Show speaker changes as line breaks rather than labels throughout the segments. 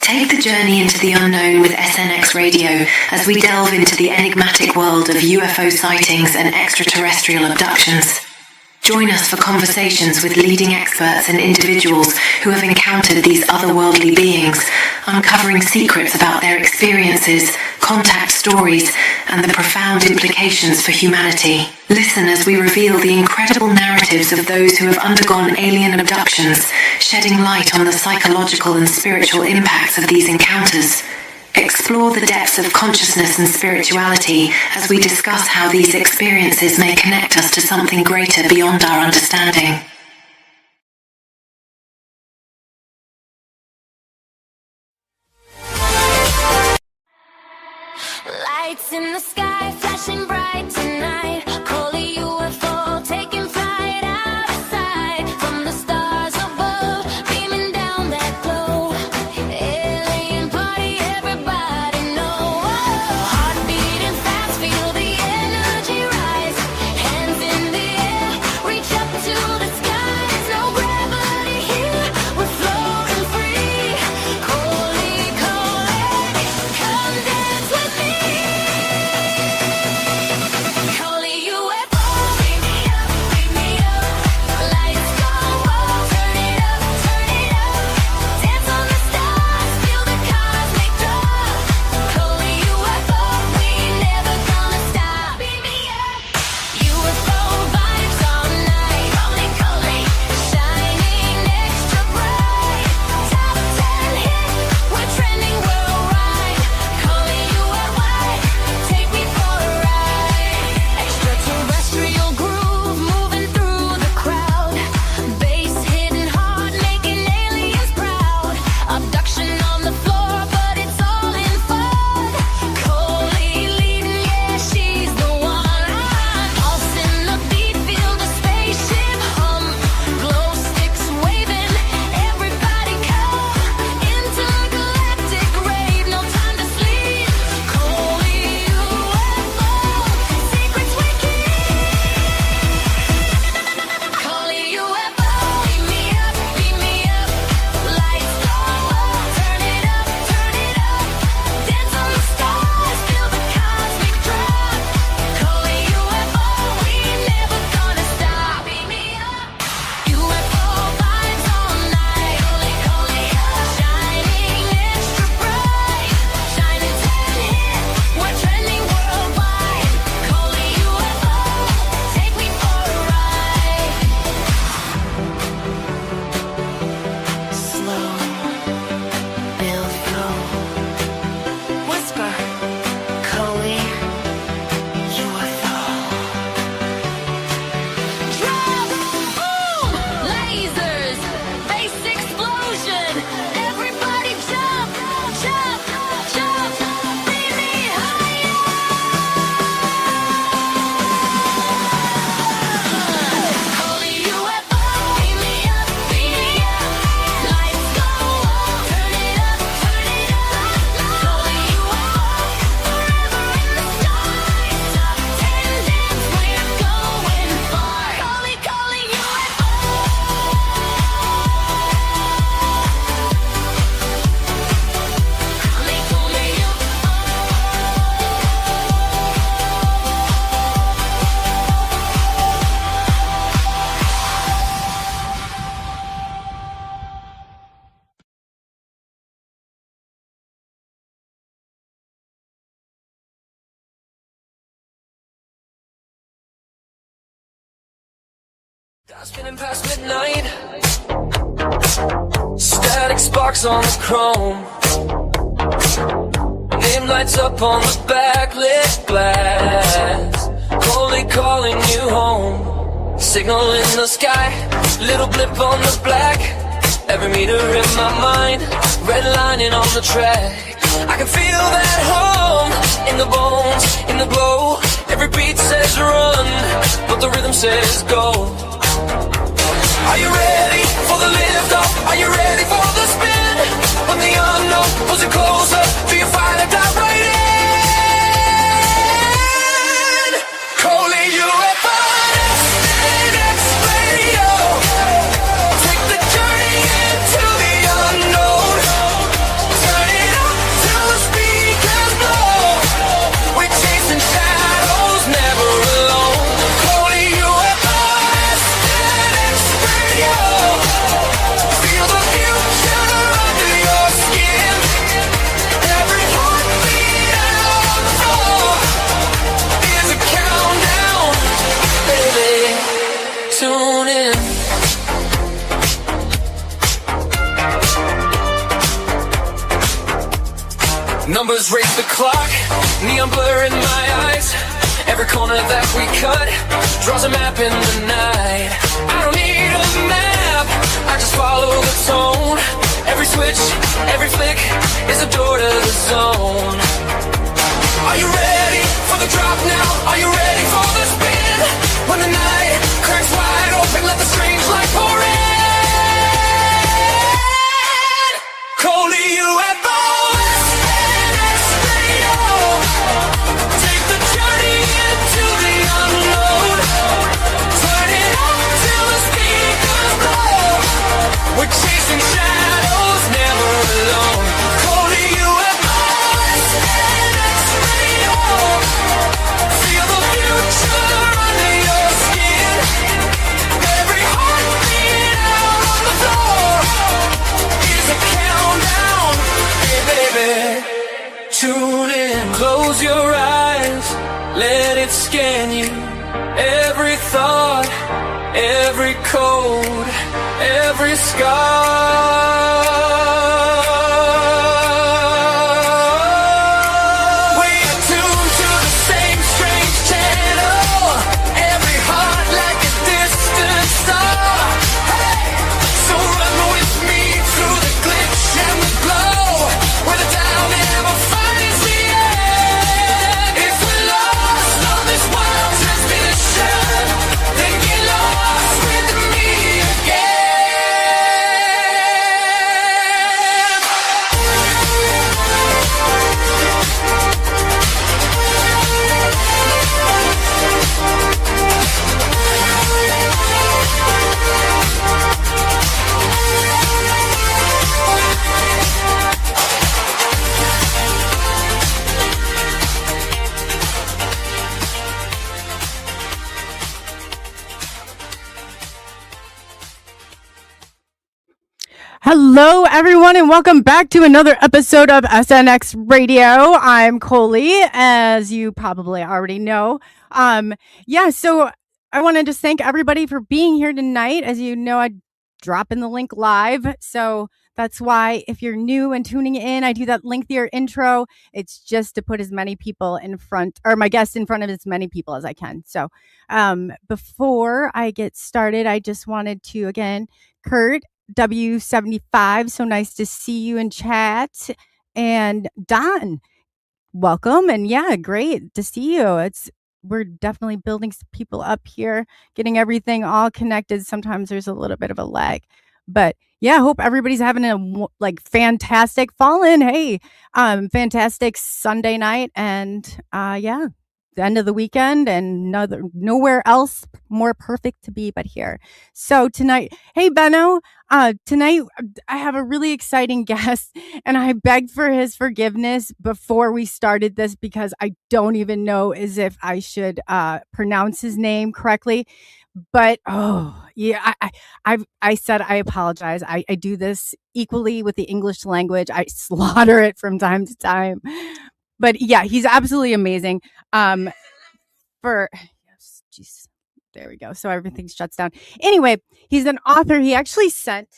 Take the journey into the unknown with SNX Radio as we delve into the enigmatic world of UFO sightings and extraterrestrial abductions. Join us for conversations with leading experts and individuals who have encountered these otherworldly beings, uncovering secrets about their experiences, contact stories, and the profound implications for humanity. Listen as we reveal the incredible narratives of those who have undergone alien abductions, shedding light on the psychological and spiritual impacts of these encounters. Explore the depths of consciousness and spirituality as we discuss how these experiences may connect us to something greater beyond our understanding.
Lights in the sky flashing bright tonight. ColeyUFO taking flight outside from the stars above, beaming down that glow. Alien party, everybody know. Heart beating fast, feel the energy rise. Hands in the air, reach up to the skies. No gravity here, we're floating free. Coley, Coley, come dance with me. ColeyUFO, beam me up, lights go up, turn it up, dance on the stars, feel the cosmic drop. ColeyUFO, we never gonna stop. Beam me up, UFO vibes all night. Coley, shining extra bright. Top 10 hit, we're trending worldwide. ColeyUFO, take me for a ride. Extraterrestrial groove moving through the crowd. Bass hitting hard, making aliens proud. Abduction on the floor, but it's all in fun. Coley leading, yeah, she's the one. Pulse in the beat, feel the spaceship hum. Glow sticks waving, everybody come. Intergalactic rave, no time to sleep. ColeyUFO, secrets we keep. ColeyUFO, beam me up, lights go up, turn it up, dance on the stars, feel the cosmic drop. ColeyUFO, we never gonna stop. Beam me up, UFO vibes all night. Coley, shining extra bright. Shining 10 hit, we're trending worldwide. ColeyUFO, take me for a ride. Slow, feel flow. Whisper, ColeyUFO. Drum, boom, lasers, bass explosion. Everybody jump, beam me higher. ColeyUFO, beam me up, lights go up, turn it up, ColeyUFO, forever in the stars, top 10 dance, we're going far. ColeyUFO.
Spinning past midnight, static sparks on the chrome. Name lights up on the backlit glass. Coley calling you home. Signal in the sky, little blip on the black. Every meter in my mind, redlining on the track. I can feel that home in the bones, in the glow. Every beat says run, but the rhythm says go. Are you ready for the lift off? Are you ready for the spin? When the unknown pulls you closer, do you finally dive right in? ColeyUFO, SNX Radio. Take the journey into the unknown. Turn Numbers race the clock, neon blur in my eyes. Every corner that we cut draws a map in the night. I don't need a map, I just follow the tone. Every switch, every flick is a door to the zone. Are you ready for the drop now? Are you ready for the spin? When the night cracks wide open, let the strange light pour in. ColeyUFO. Take the journey into the unknown. Turn it up till the speakers blow. We're chasing shadows, never alone. ColeyUFO. Feel the future under your skin. Every heartbeat out on the floor is a countdown. Hey baby, tune in. Close your eyes, let it scan you. Every thought, every code, every scar. We're tuned to the same strange channel. Every heart like a distant star. Hey, so run with me through the glitch and the glow, where the down never finds the end. If we're lost on this wild transmission, then get lost with me again.
Hello, everyone, and welcome back to another episode of SNX Radio. I'm Coley, as you probably already know. So I want to just thank everybody for being here tonight. As you know, I drop in the link live, so that's why if you're new and tuning in, I do that lengthier intro. It's just to put as many people in front, or my guests in front of as many people as I can. So before I get started, I just wanted to, again, Kurt, W75, so nice to see you in chat. And Don, welcome. And yeah, great to see you. We're definitely building some people up here, getting everything all connected. Sometimes there's a little bit of a lag, but yeah, I hope everybody's having a fantastic fantastic Sunday night. And the end of the weekend, and nowhere else more perfect to be but here. So tonight, hey Benno, tonight I have a really exciting guest, and I begged for his forgiveness before we started this because I don't even know as if I should pronounce his name correctly. But I said I apologize. I do this equally with the English language. I slaughter it from time to time. But yeah, he's absolutely amazing. There we go. So everything shuts down. Anyway, he's an author. He actually sent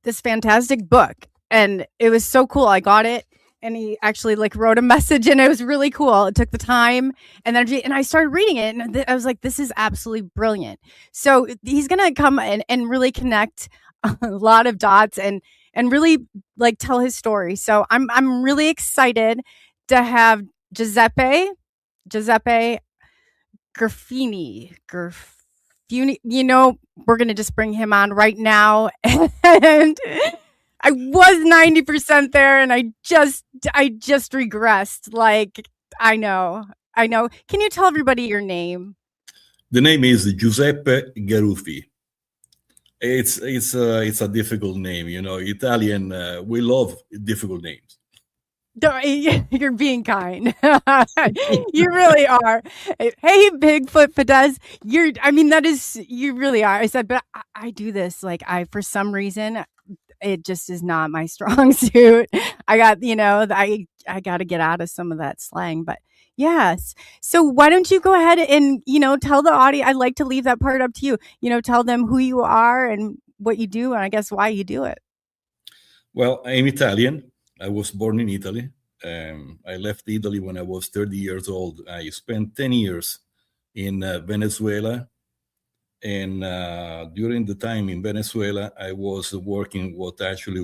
this fantastic book, and it was so cool. I got it, and he actually wrote a message, and it was really cool. It took the time and energy, and I started reading it, and I was like, this is absolutely brilliant. So he's gonna come and really connect a lot of dots and really tell his story. So I'm really excited to have Giuseppe Garufi. We're gonna just bring him on right now. And I was 90% there, and I just regressed. I know. Can you tell everybody your name?
The name is Giuseppe Garufi. It's a difficult name, Italian. We love difficult names.
You're being kind. You really are. Hey, Bigfoot Fidesz, you really are. I said, but I do this. For some reason, it just is not my strong suit. I got, I got to get out of some of that slang, but yes. So why don't you go ahead and, tell the audience, I'd like to leave that part up to you, tell them who you are and what you do, and I guess why you do it.
Well, I'm Italian. I was born in Italy. I left Italy when I was 30 years old. I spent 10 years in Venezuela. And during the time in Venezuela, I was working what actually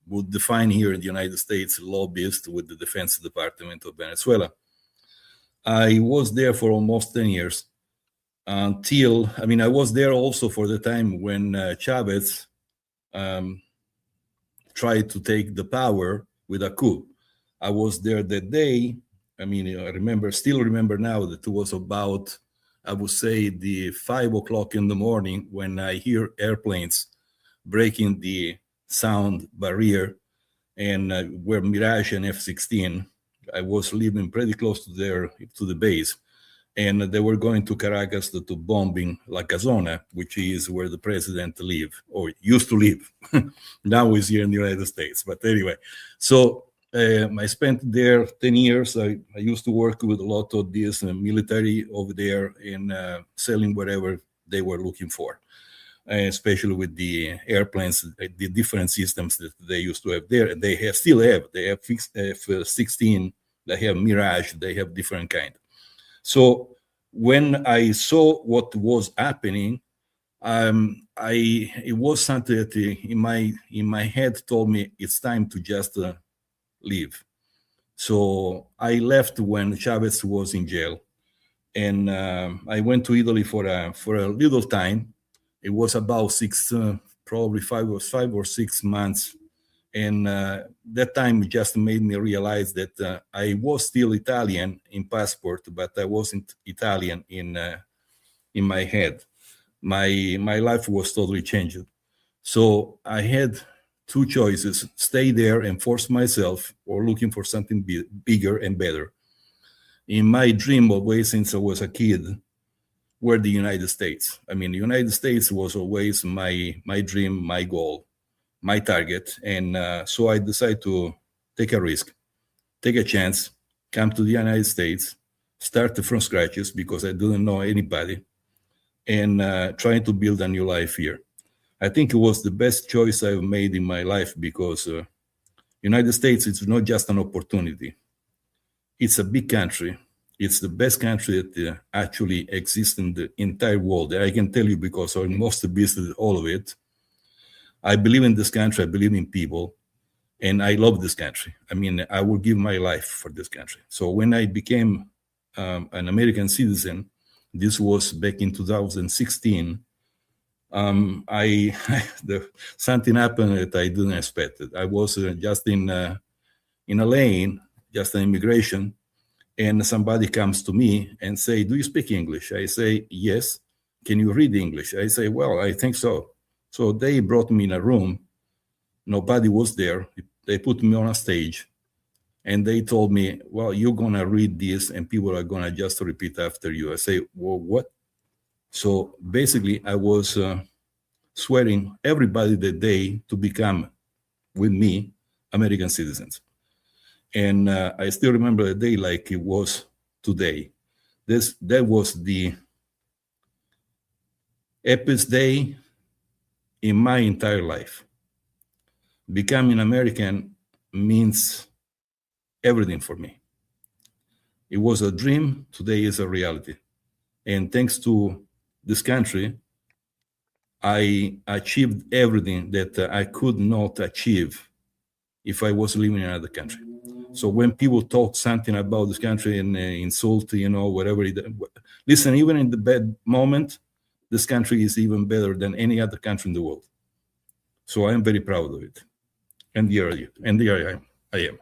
would define here in the United States lobbyist with the Defense Department of Venezuela. I was there for almost 10 years until, I was there also for the time when Chavez tried to take the power with a coup. I was there that day. I still remember now that it was about, I would say, the 5 o'clock in the morning when I hear airplanes breaking the sound barrier, and were Mirage and F-16. I was living pretty close to the base, and they were going to Caracas to bombing La Casona, which is where the president live or used to live. Now he's here in the United States. But anyway, so I spent there 10 years. I used to work with a lot of this military over there in selling whatever they were looking for, especially with the airplanes, the different systems that they used to have there. They still have. They have F-16, they have Mirage, they have different kind. So when I saw what was happening, it was something that in my head told me it's time to just leave. So I left when Chavez was in jail, and I went to Italy for a little time. It was about probably 5 or 6 months. And that time just made me realize that I was still Italian in passport, but I wasn't Italian in my head. My life was totally changed. So I had two choices: stay there and force myself, or looking for something bigger and better. In my dream, always since I was a kid, were the United States. The United States was always my dream, my goal, my target. And so I decided to take a risk, take a chance, come to the United States, start from scratches because I didn't know anybody, and trying to build a new life here. I think it was the best choice I've made in my life because United States, it's not just an opportunity. It's a big country. It's the best country that actually exists in the entire world. I can tell you because I almost visited all of it. I believe in this country. I believe in people, and I love this country. I will give my life for this country. So when I became an American citizen, this was back in 2016. Something happened that I didn't expect. I was just in a lane, just an immigration, and somebody comes to me and say, "Do you speak English?" I say, "Yes." "Can you read English?" I say, "Well, I think so." So they brought me in a room. Nobody was there. They put me on a stage, and they told me, "Well, you're going to read this, and people are going to just repeat after you." I say, "Well, what?" So basically, I was swearing everybody that day to become, with me, American citizens. And I still remember the day like it was today. That was the happiest day in my entire life. Becoming American means everything for me. It was a dream. Today is a reality. And thanks to this country, I achieved everything that I could not achieve if I was living in another country. So when people talk something about this country and insult, whatever, listen, even in the bad moment, this country is even better than any other country in the world. So I am very proud of it. And here I am.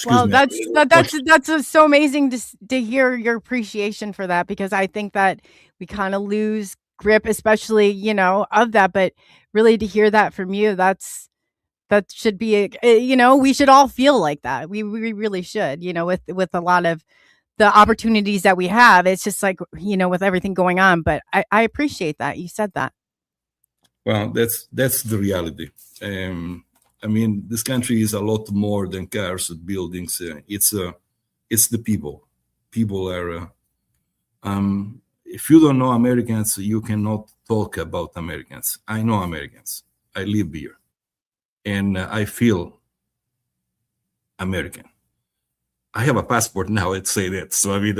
Well, that's so amazing to hear your appreciation for that, because I think that we kind of lose grip, especially, of that. But really to hear that from you, that should be, we should all feel like that. We really should, with a lot of the opportunities that we have. It's just like, with everything going on. But I appreciate that you said that.
Well, that's the reality. This country is a lot more than cars and buildings. It's the people. People are. If you don't know Americans, you cannot talk about Americans. I know Americans. I live here, and I feel American. I have a passport now. Let's say that. So I mean,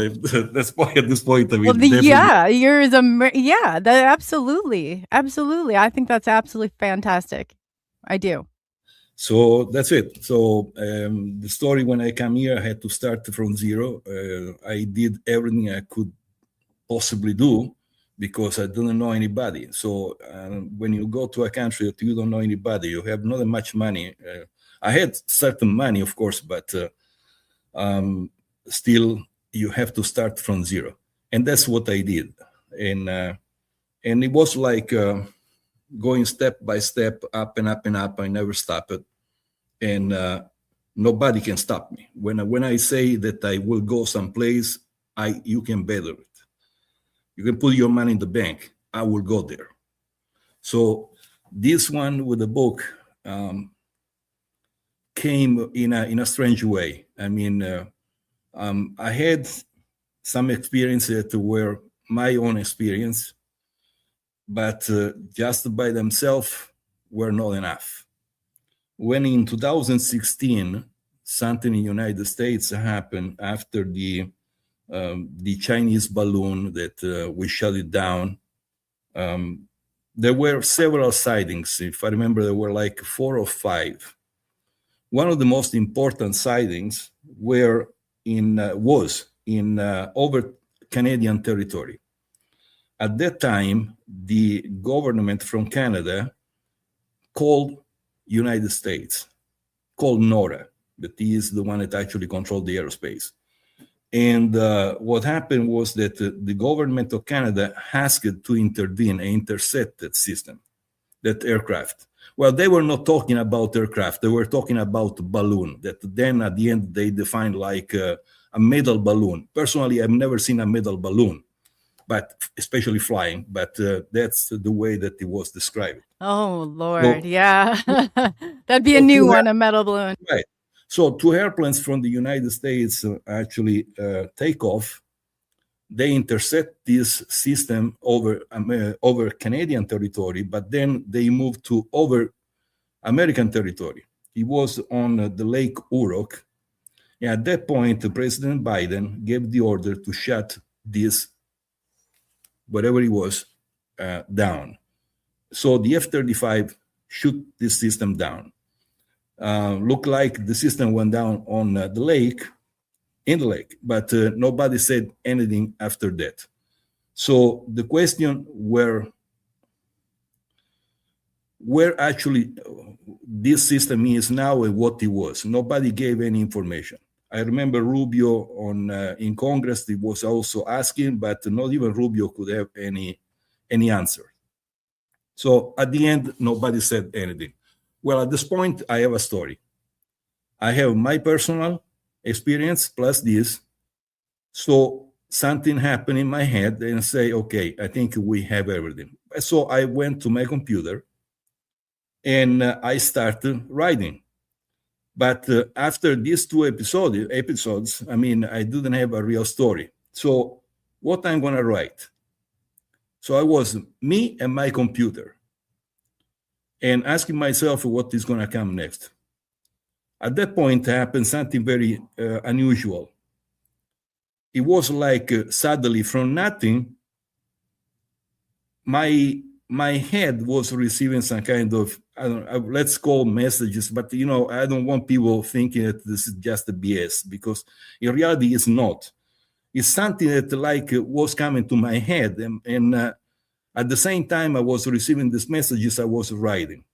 that's why at this point, I mean,
Well,
definitely.
absolutely. Absolutely. I think that's absolutely fantastic. I do.
So that's it. So the story, when I come here, I had to start from zero. I did everything I could possibly do because I didn't know anybody. So when you go to a country that you don't know anybody, you have not that much money. I had certain money, of course, but still you have to start from zero. And that's what I did. And it was like going step by step, up and up and up. I never stopped it. And nobody can stop me. When I say that I will go someplace, you can bet it. You can put your money in the bank. I will go there. So this one with the book came in a strange way. I mean, I had some experiences that were my own experience, but just by themselves were not enough. When in 2016, something in the United States happened after the Chinese balloon that we shut it down. There were several sightings. If I remember, there were like 4 or 5. One of the most important sightings was in over Canadian territory. At that time, the government from Canada called United States, called NORA, that is the one that actually controlled the aerospace. And what happened was that the government of Canada asked to intervene and intercept that system, that aircraft. Well, they were not talking about aircraft. They were talking about balloon that then at the end they defined like a metal balloon. Personally, I've never seen a metal balloon, but especially flying, but that's the way that it was described.
Oh, Lord. Yeah. That'd be a new one, a metal balloon.
Right. So 2 airplanes from the United States actually take off. They intercept this system over Canadian territory, but then they move to over American territory. It was on the Lake Urok. And at that point, President Biden gave the order to shut this, whatever it was, down. So the F-35 shot this system down. Looked like the system went down on the lake, but nobody said anything after that. So the question where actually this system is now and what it was, nobody gave any information. I remember Rubio in Congress, he was also asking, but not even Rubio could have any answer. So at the end, nobody said anything. Well, at this point, I have a story. I have my personal experience plus this. So something happened in my head and say, okay, I think we have everything. So I went to my computer and I started writing. But after these 2 episodes, I mean, I didn't have a real story. So what I'm going to write? So I was me and my computer and asking myself what is going to come next. At that point happened something very unusual. It was like suddenly from nothing, my head was receiving some kind of, let's call messages, but I don't want people thinking that this is just a BS, because in reality it's not. It's something that like was coming to my head, and at the same time I was receiving these messages, I was writing.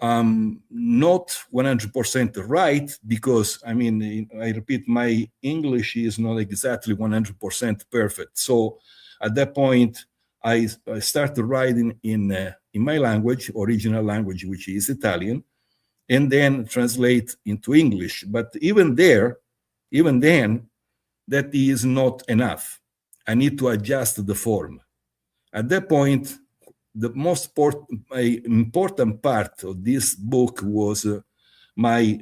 Not 100% right, because I mean, I repeat, my English is not exactly 100% perfect. So at that point, I started writing in my language, original language, which is Italian, and then translate into English. But even then, that is not enough. I need to adjust the form. At that point, the most important part of this book was my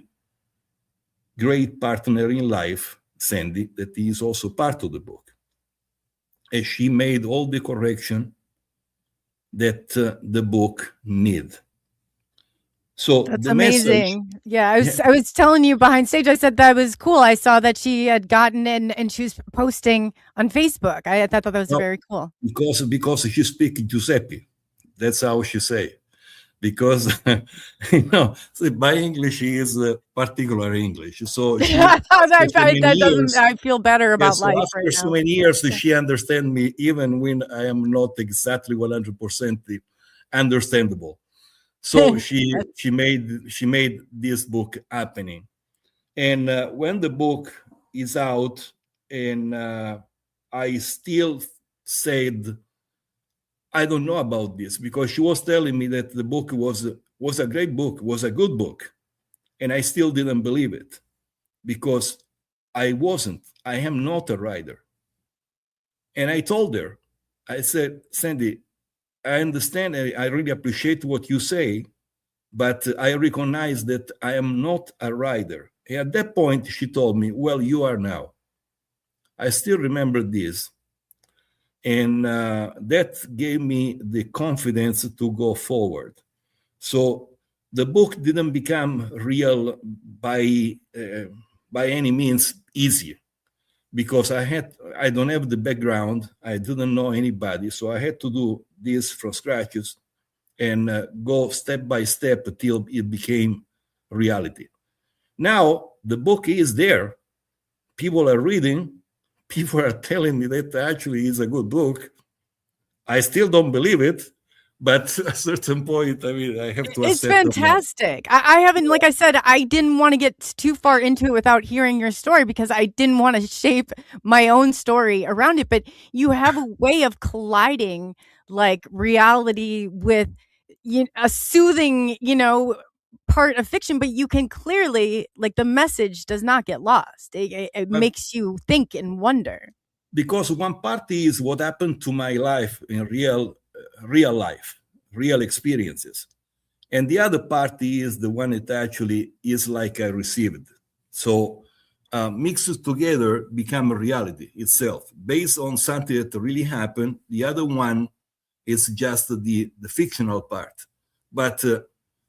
great partner in life, Sandy, that is also part of the book. And she made all the correction that the book need. So
That's
the message,
amazing. Yeah,
yeah,
I was telling you behind stage. I said that was cool. I saw that she had gotten in and she was posting on Facebook. I thought that was
no,
very cool.
because she speak Giuseppe, that's how she say. Because so my English is particular English. So she after so many
That doesn't.
years,
I feel better
yeah,
about
so
life
after
right
so
now.
many years, she understand me even when I am not exactly 100% understandable. So she made this book happening. And when the book is out, and I still said I don't know about this, because she was telling me that the book was a great book, was a good book, and I still didn't believe it, because I am not a writer. And I told her, I said, Sandy, I understand, I really appreciate what you say, but I recognize that I am not a writer. And at that point, she told me, well, you are now. I still remember this. And that gave me the confidence to go forward. So the book didn't become real by any means easy, because I don't have the background, I didn't know anybody, so I had to do this from scratches and go step by step until it became reality. Now the book is there, people are reading, people are telling me that actually is a good book. I still don't believe it, but at a certain point, I mean, I have to
It's
accept it now.
fantastic. I haven't, like I said, I didn't want to get too far into it without hearing your story because I didn't want to shape my own story around it. But you have a way of colliding like reality with a soothing, part of fiction, but you can clearly, like, the message does not get lost. It
But
makes you think and wonder.
because one party is what happened to my life in real life, real experiences, and the other party is the one that actually is like I received. So mixed together become a reality itself based on something that really happened. The other one is just the fictional part. But at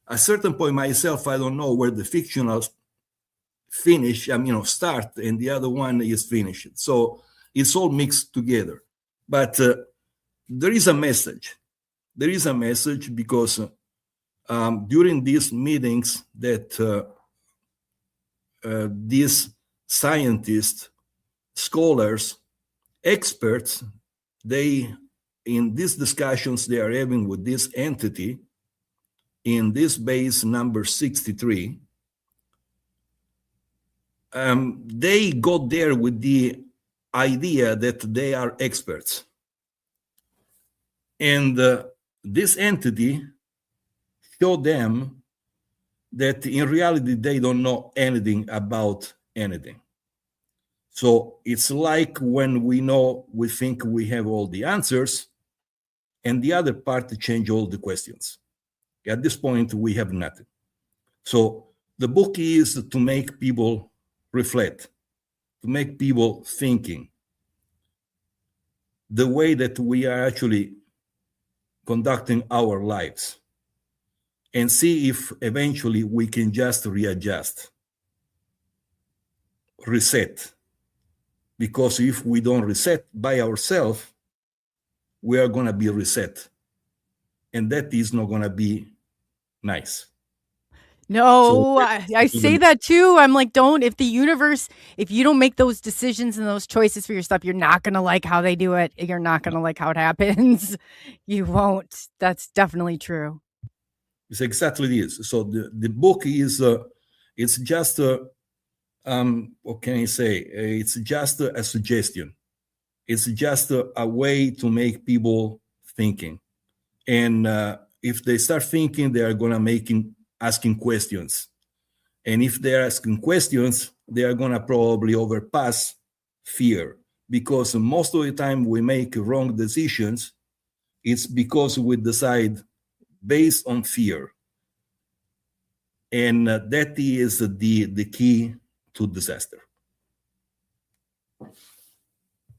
a certain point myself, I don't know where the fictional finish, start, and the other one is finished. So it's all mixed together. But there is a message. There is a message because during these meetings that these scientists, scholars, experts, they in these discussions they are having with this entity in this base number 63, they got there with the idea that they are experts. And this entity showed them that in reality they don't know anything about anything. So it's like when we think we have all the answers, and the other part change all the questions. At this point, we have nothing. So the book is to make people reflect, to make people thinking the way that we are actually conducting our lives, and see if eventually we can just readjust, reset. Because if we don't reset by ourselves, we are going to be reset. And that is not going to be nice. So
No, I say that too. I'm like, if you don't make those decisions and those choices for yourself, you're not going to like how they do it. You're not going to like how it happens. You won't. That's definitely true.
it's exactly this. So the book is, it's just, what can I say? It's just a suggestion. It's just a way to make people thinking. And if they start thinking, they are going to asking questions. And if they're asking questions, they are going to probably overpass fear, because most of the time we make wrong decisions. It's because we decide based on fear. And that is the key to disaster.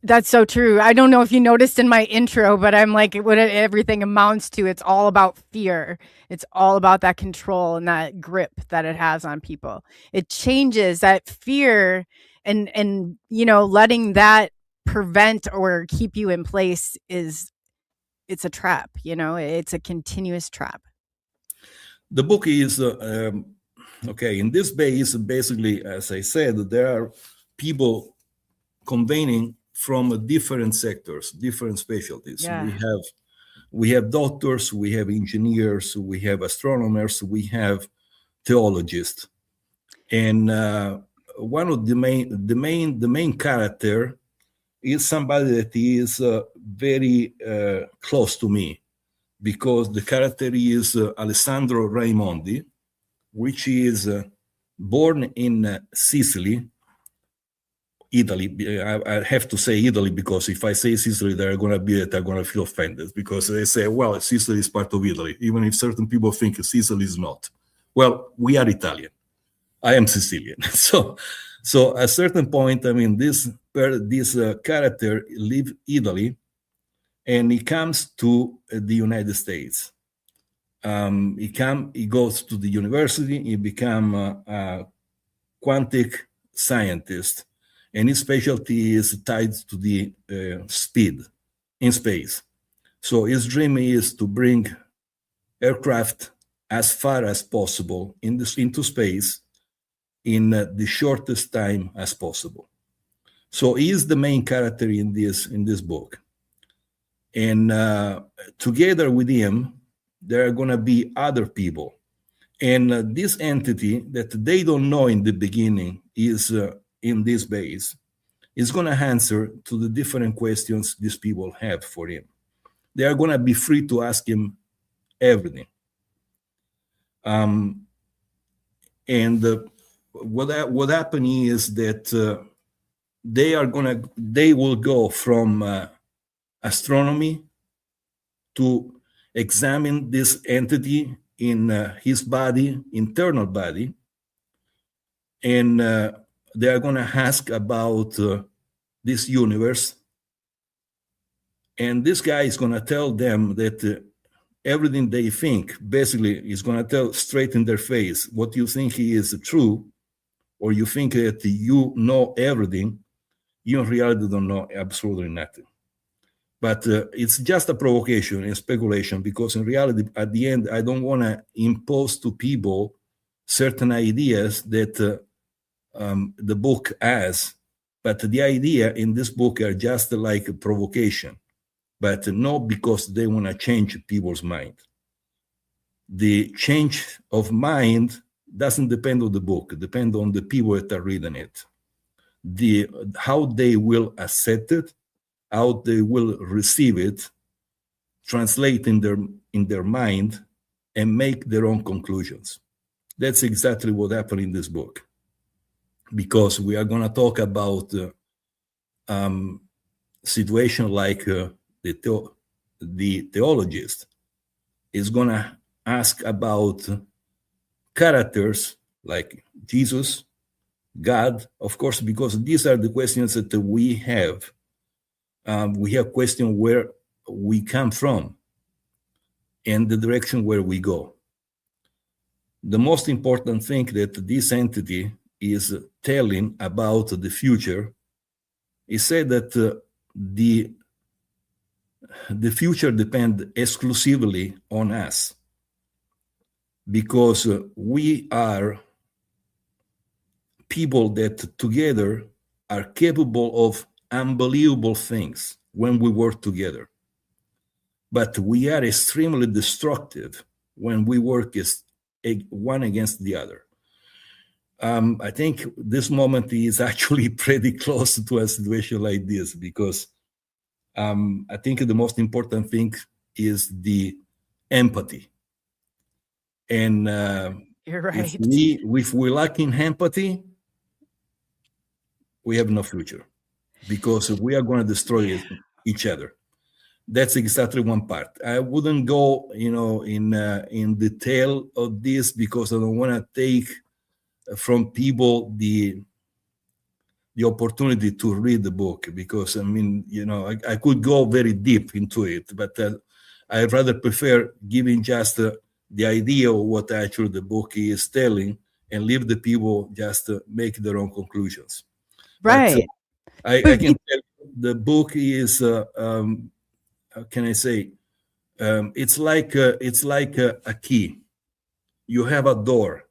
That's so true. I don't know if you noticed in my intro, but I'm like, what everything amounts to, it's all about fear. It's all about that control and that grip that it has on people. It changes that fear and letting that prevent or keep you in place it's a trap, it's a continuous trap.
The book is okay. In this base, basically, as I said, there are people convening from different sectors, different specialties.
Yeah.
We have doctors, we have engineers, we have astronomers, we have theologists, and one of the main character is somebody that is very close to me, because the character is Alessandro Raimondi, which is born in Sicily, Italy. I have to say Italy because if I say Sicily, they're going to feel offended, because they say, well, Sicily is part of Italy, even if certain people think Sicily is not. Well, we are Italian. I am Sicilian. So at a certain point, I mean, this character leaves Italy and he comes to the United States. He goes to the university, he becomes a quantic scientist, and his specialty is tied to the speed in space. So his dream is to bring aircraft as far as possible into space in the shortest time as possible. So he is the main character in this book. And together with him, there are going to be other people. And this entity that they don't know in the beginning is in this base is going to answer to the different questions these people have for him. They are going to be free to ask him everything. And what happened is that they will go from astronomy to examine this entity in his body, internal body, and they are going to ask about this universe. And this guy is going to tell them that everything they think, basically, is going to tell straight in their face what you think is true, or you think that you know everything. You in reality don't know absolutely nothing. But it's just a provocation and speculation, because in reality, at the end, I don't want to impose to people certain ideas that the book has. But the idea in this book are just like a provocation, but not because they want to change people's mind. The change of mind doesn't depend on the book. It depends on the people that are reading it. How they will accept it, how they will receive it, translate in their mind, and make their own conclusions. That's exactly what happened in this book, because we are going to talk about situation like the theologist is going to ask about characters like Jesus, God, of course, because these are the questions that we have. We have questions where we come from and the direction where we go. The most important thing that this entity is telling about the future is said that the future depends exclusively on us, because we are people that together are capable of unbelievable things when we work together. But we are extremely destructive when we work as one against the other. I think this moment is actually pretty close to a situation like this, because I think the most important thing is the empathy. And
You're right.
if we lack in empathy, we have no future, because we are going to destroy each other. That's exactly one part. I wouldn't go, in detail of this, because I don't want to take from people the the opportunity to read the book, because I mean, I could go very deep into it, but I rather prefer giving just the idea of what actually the book is telling, and leave the people just make their own conclusions. But
Right.
I
But
can tell you the book is, how can I say, it's like a key. You have a door,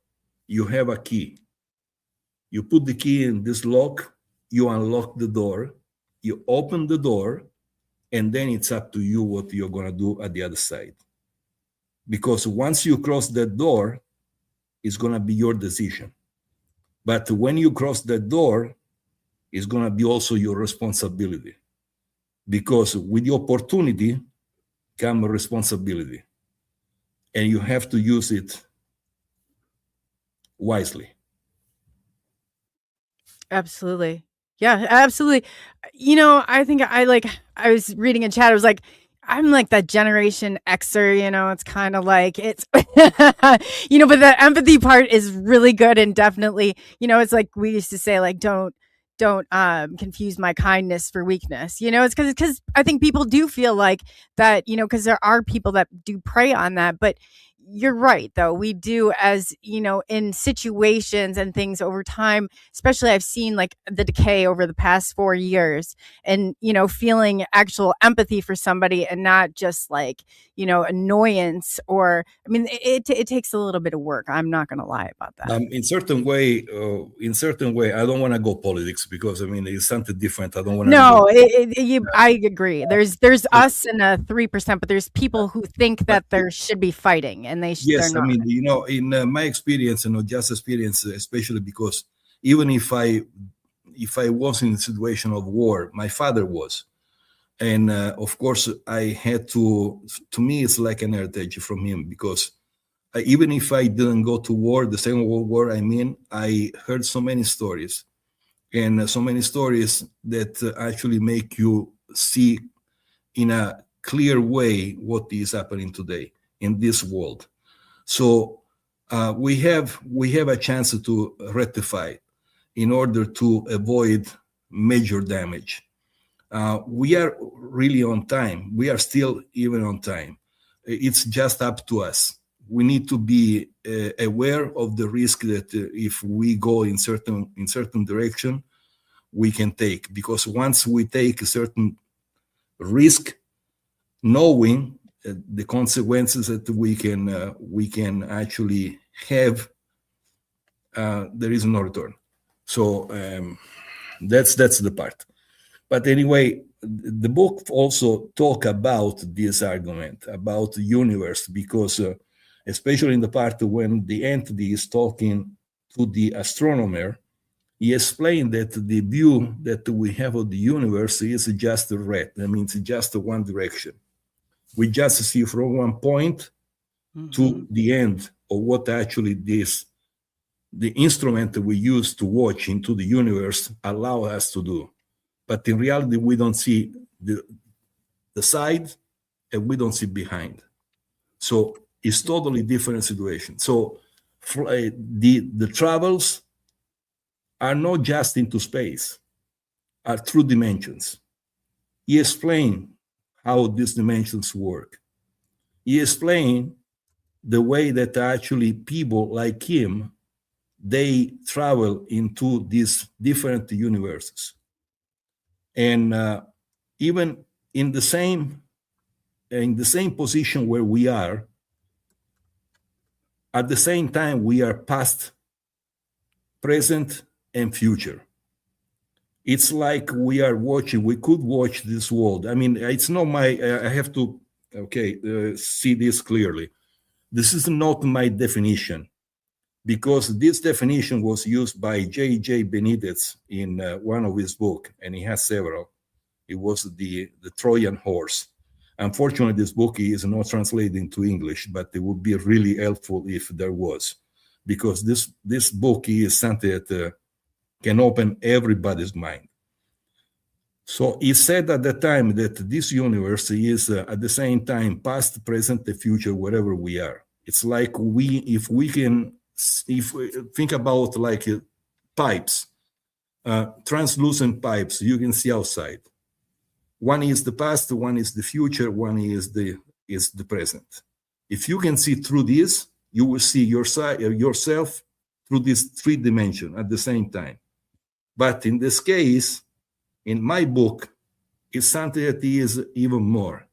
you have a key. You put the key in this lock, you unlock the door, you open the door, and then it's up to you what you're going to do at the other side. Because once you cross that door, it's going to be your decision. But when you cross that door, it's going to be also your responsibility. Because with the opportunity comes responsibility. And you have to use it wisely.
absolutely. Yeah, absolutely. I think I was reading in chat. I was like, I'm like that Generation Xer, it's kind of like it's, but the empathy part is really good. And definitely, it's like we used to say, like, don't confuse my kindness for weakness. It's because I think people do feel like that, because there are people that do prey on that. But you're right, though. We do, as in situations and things over time, especially I've seen like the decay over the past 4 years, and feeling actual empathy for somebody, and not just like annoyance. Or I mean, it takes a little bit of work. I'm not going to lie about that.
In certain way, I don't want to go politics, because I mean it's something different. I don't want to.
No, I agree. There's us and a 3%, but there's people who think that there should be fighting, and they're
Yes, I
not.
mean, in my experience, just experience, especially because even if I was in a situation of war, my father was, and of course I had to. To me, it's like an heritage from him, because even if I didn't go to war, the Second World War, I heard so many stories, and so many stories that actually make you see in a clear way what is happening today in this world. So we have a chance to rectify in order to avoid major damage. We are really on time. We are still even on time. It's just up to us. We need to be aware of the risk that if we go in certain direction, we can take. Because once we take a certain risk, knowing the consequences that we can actually have, there is no return. So that's the part. But anyway, the book also talk about this argument about the universe, because especially in the part when the entity is talking to the astronomer, he explained that the view that we have of the universe is just a red. That means just one direction. We just see from one point to the end of what actually the instrument that we use to watch into the universe allow us to do. But in reality, we don't see the side, and we don't see behind. So it's totally different situation. So the travels are not just into space, are through dimensions. He explained how these dimensions work. He explained the way that actually people like him, they travel into these different universes. And even in the same position where we are, at the same time, we are past, present, and future. It's like we could watch this world. I mean, it's not I have to, see this clearly. This is not my definition, because this definition was used by J.J. Benitez in one of his books, and he has several. It was the Trojan horse. Unfortunately, this book is not translated into English, but it would be really helpful if there was, because this book is something that can open everybody's mind. So he said at the time that this universe is at the same time past, present, and future, wherever we are. It's like if we think about like pipes, translucent pipes you can see outside. One is the past, one is the future, one is the present. If you can see through this, you will see yourself through this 3 dimension at the same time. But in this case, in my book, it's something that is even more,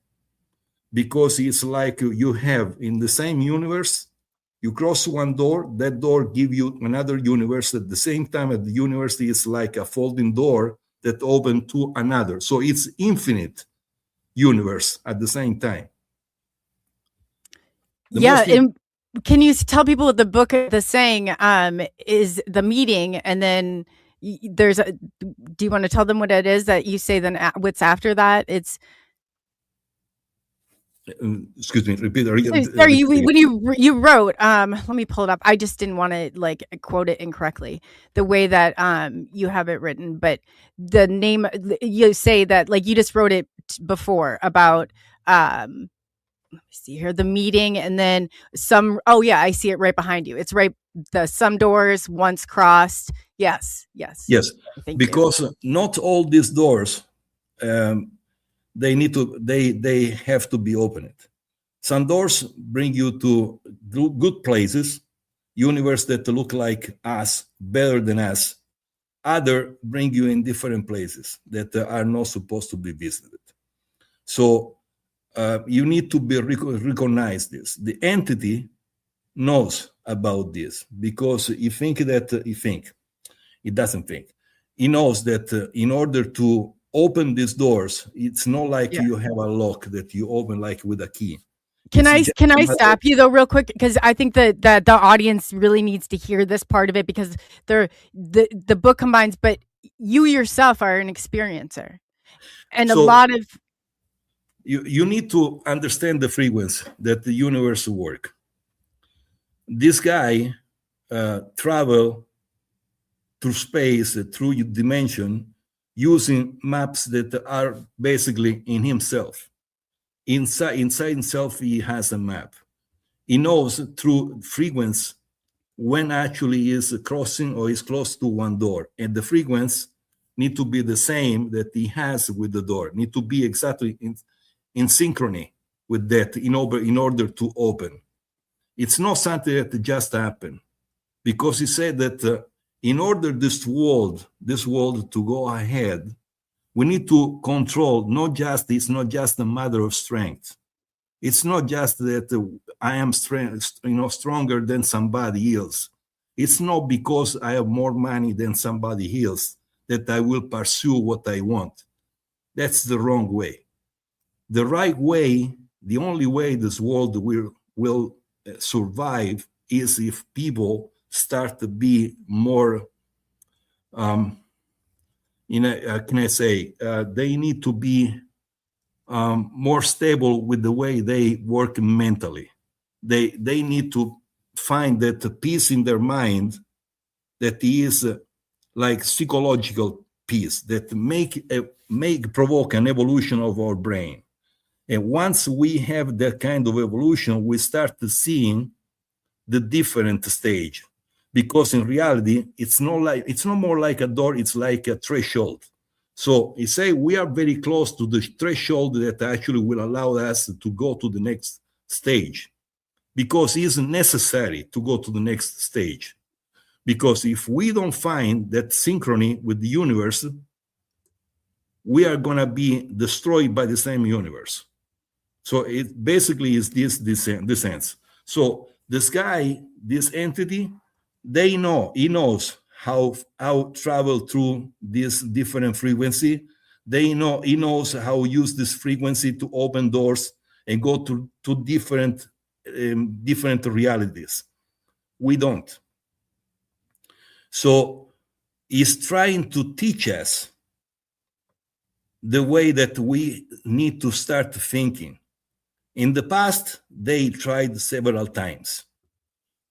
because it's like you have in the same universe, you cross one door, that door give you another universe at the same time. At the universe is like a folding door that open to another. So it's infinite universe at the same time. The
Yeah,
most
and can you tell people what the book, the saying, is the meeting, and then there's a. Do you want to tell them what it is that you say? Then what's after that? It's
excuse me, repeat.
sorry. When you wrote, let me pull it up. I just didn't want to like quote it incorrectly. The way that you have it written, but the name you say that like you just wrote it before about let me see here, the meeting, and then some. Oh yeah, I see it right behind you. It's right. The some doors once crossed. Yes. Thank
because
you.
not all these doors, they have to be opened. Some doors bring you to good places, universe that look like us, better than us. Other bring you in different places that are not supposed to be visited. So you need to be recognize this. The entity knows about this, because he doesn't think. He knows that in order to open these doors, it's not like you have a lock that you open like with a key.
Can I stop you though real quick, because I think that the audience really needs to hear this part of it, because the book combines, but you yourself are an experiencer, and
So,
a lot of
you need to understand the frequency that the universe work. This guy travel through space, through dimension, using maps that are basically in himself. Inside himself, he has a map. He knows through frequency when actually is crossing or is close to one door, and the frequency need to be the same that he has with the door. Need to be exactly in synchrony with that in order to open. It's not something that just happened, because he said that in order this world to go ahead, we need to control. It's not just a matter of strength. It's not just that I am stronger than somebody else. It's not because I have more money than somebody else that I will pursue what I want. That's the wrong way. The right way, the only way this world will survive, is if people start to be more, can I say, they need to be more stable with the way they work mentally. They need to find that peace in their mind that is like psychological peace that provoke an evolution of our brain. And once we have that kind of evolution, we start seeing the different stage, because in reality, it's not more like a door, it's like a threshold. So you say we are very close to the threshold that actually will allow us to go to the next stage, because it's necessary to go to the next stage. Because if we don't find that synchrony with the universe, we are going to be destroyed by the same universe. So it basically is this sense. So this guy, this entity, he knows how travel through this different frequency. He knows how use this frequency to open doors and go to different realities. We don't. So he's trying to teach us the way that we need to start thinking. In the past, they tried several times.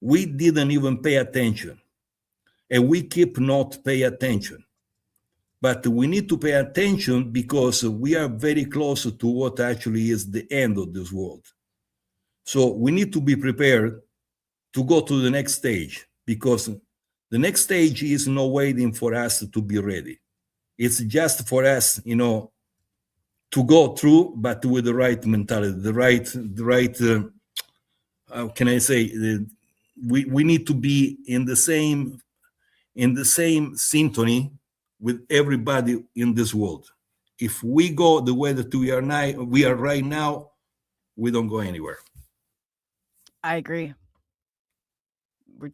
We didn't even pay attention, and we keep not pay attention. But we need to pay attention because we are very close to what actually is the end of this world. So we need to be prepared to go to the next stage, because The next stage is no waiting for us to be ready. It's just for us, to go through, but with the right mentality, the right. How can I say? We need to be in the same symphony with everybody in this world. If we go the way that we are right now, we don't go anywhere.
I agree. We're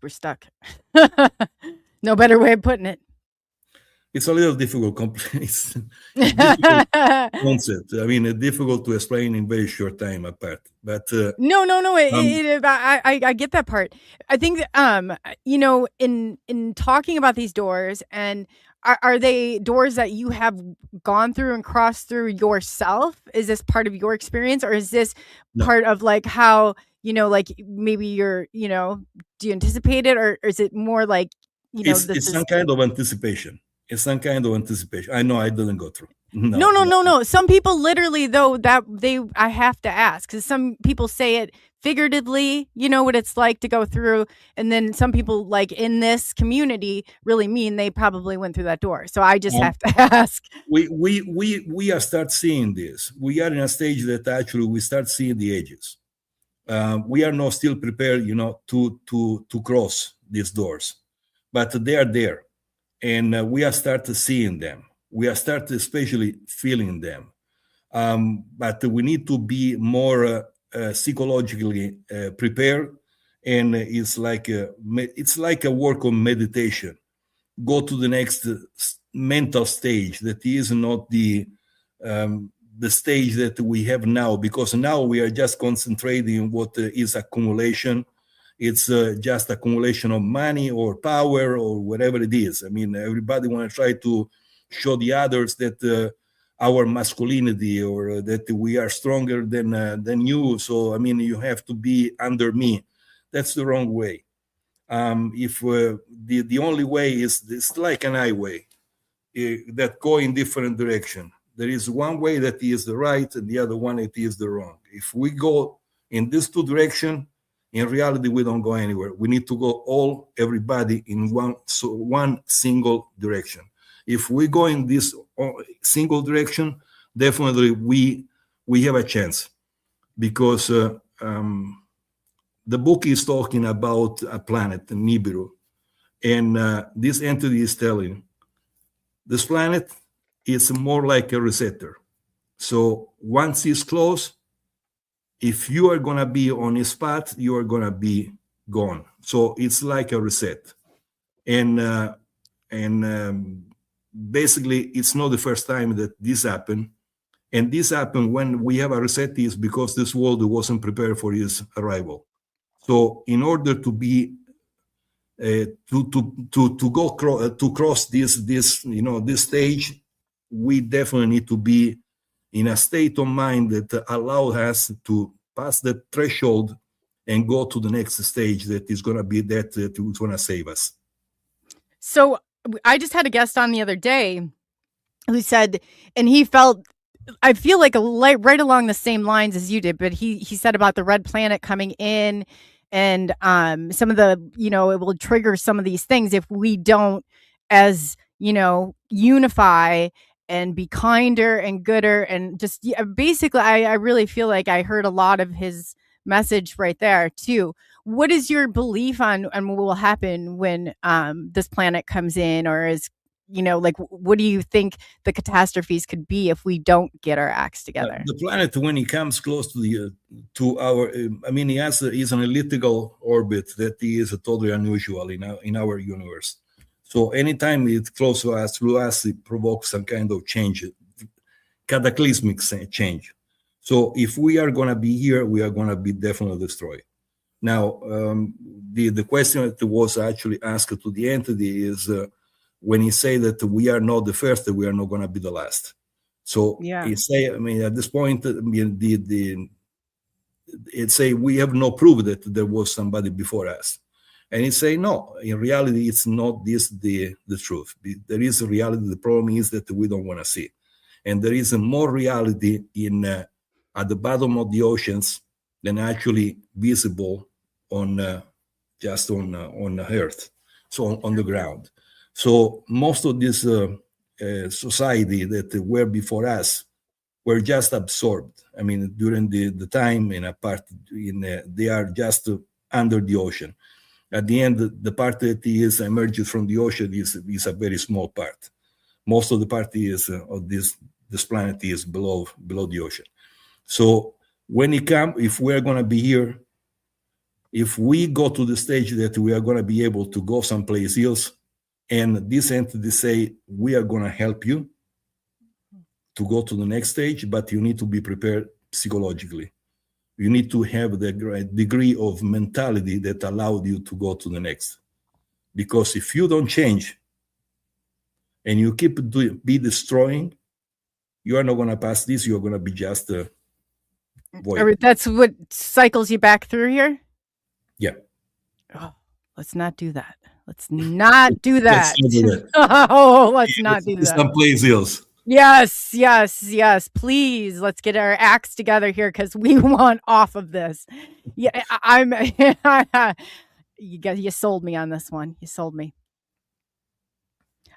we're stuck. No better way of putting it.
It's a little difficult. It's difficult concept. I mean, difficult to explain in very short time apart. But
No. I get that part. I think in talking about these doors, and are they doors that you have gone through and crossed through yourself? Is this part of your experience, or is this
No.
part of like how like maybe you're do you anticipate it, or is it more like
it's some kind of anticipation. It's some kind of anticipation. I know I didn't go through.
No. Some people literally, though, I have to ask, because some people say it figuratively, what it's like to go through, and then some people, like in this community, really mean they probably went through that door. So I just have to ask.
We are start seeing this. We are in a stage that actually we start seeing the edges. We are not still prepared, to cross these doors, but they are there. And we are starting seeing them. We are starting especially feeling them. But we need to be more psychologically prepared. And it's like a work on meditation. Go to the next mental stage that is not the stage that we have now, because now we are just concentrating on what is accumulation. It's just accumulation of money or power or whatever it is. I mean, everybody want to try to show the others that our masculinity, or that we are stronger than you. So, I mean, you have to be under me. That's the wrong way. If the only way is like an highway that go in different direction. There is one way that is the right, and the other one it is the wrong. If we go in these two directions, in reality, we don't go anywhere. We need to go everybody in one single direction. If we go in this single direction, definitely we have a chance, because the book is talking about a planet, Nibiru, and this entity is telling this planet is more like a resetter. So once it's closed, if you are going to be on a spot, you are going to be gone. So it's like a reset. And basically, it's not the first time that this happened. And this happened when we have a reset is because this world wasn't prepared for his arrival. So in order to be to cross this stage, we definitely need to be in a state of mind that allows us to pass the threshold and go to the next stage that is going to be that is going to save us.
So I just had a guest on the other day who said, and he felt, I feel like right along the same lines as you did, but he said about the red planet coming in, and some of the, it will trigger some of these things if we don't, as unify and be kinder and gooder, and just basically, I really feel like I heard a lot of his message right there too. What is your belief on what will happen when this planet comes in, or is what do you think the catastrophes could be if we don't get our acts together?
The planet, when it comes close to our, is an elliptical orbit that is totally unusual in our universe. So anytime it's close to us, it provokes some kind of change, cataclysmic change. So if we are going to be here, we are going to be definitely destroyed. Now, the question that was actually asked to the entity is when he say that we are not the first, we are not going to be the last. So he say, at this point, it say we have no proof that there was somebody before us. And he say, no, in reality, it's not this the truth. There is a reality. The problem is that we don't want to see. And there is a more reality at the bottom of the oceans than actually visible on just on the earth, so on the ground. So most of this society that were before us were just absorbed. I mean, during the time in a part they are just under the ocean. At the end, the part that is emerged from the ocean is a very small part. Most of the part is of this planet is below the ocean. So when it comes, if we're going to be here, if we go to the stage that we are going to be able to go someplace else, and this entity say, we are going to help you to go to the next stage, but you need to be prepared psychologically. You need to have the degree of mentality that allowed you to go to the next. Because if you don't change and you keep be destroying, you are not going to pass this. You're going to be just a void.
That's what cycles you back through here?
Yeah.
Oh, let's not do that. Let's not do that.
Let's not do that.
Oh, let's not do that.
Someplace else.
Yes. Please, let's get our acts together here because we want off of this. Yeah, I'm. You sold me on this one. You sold me.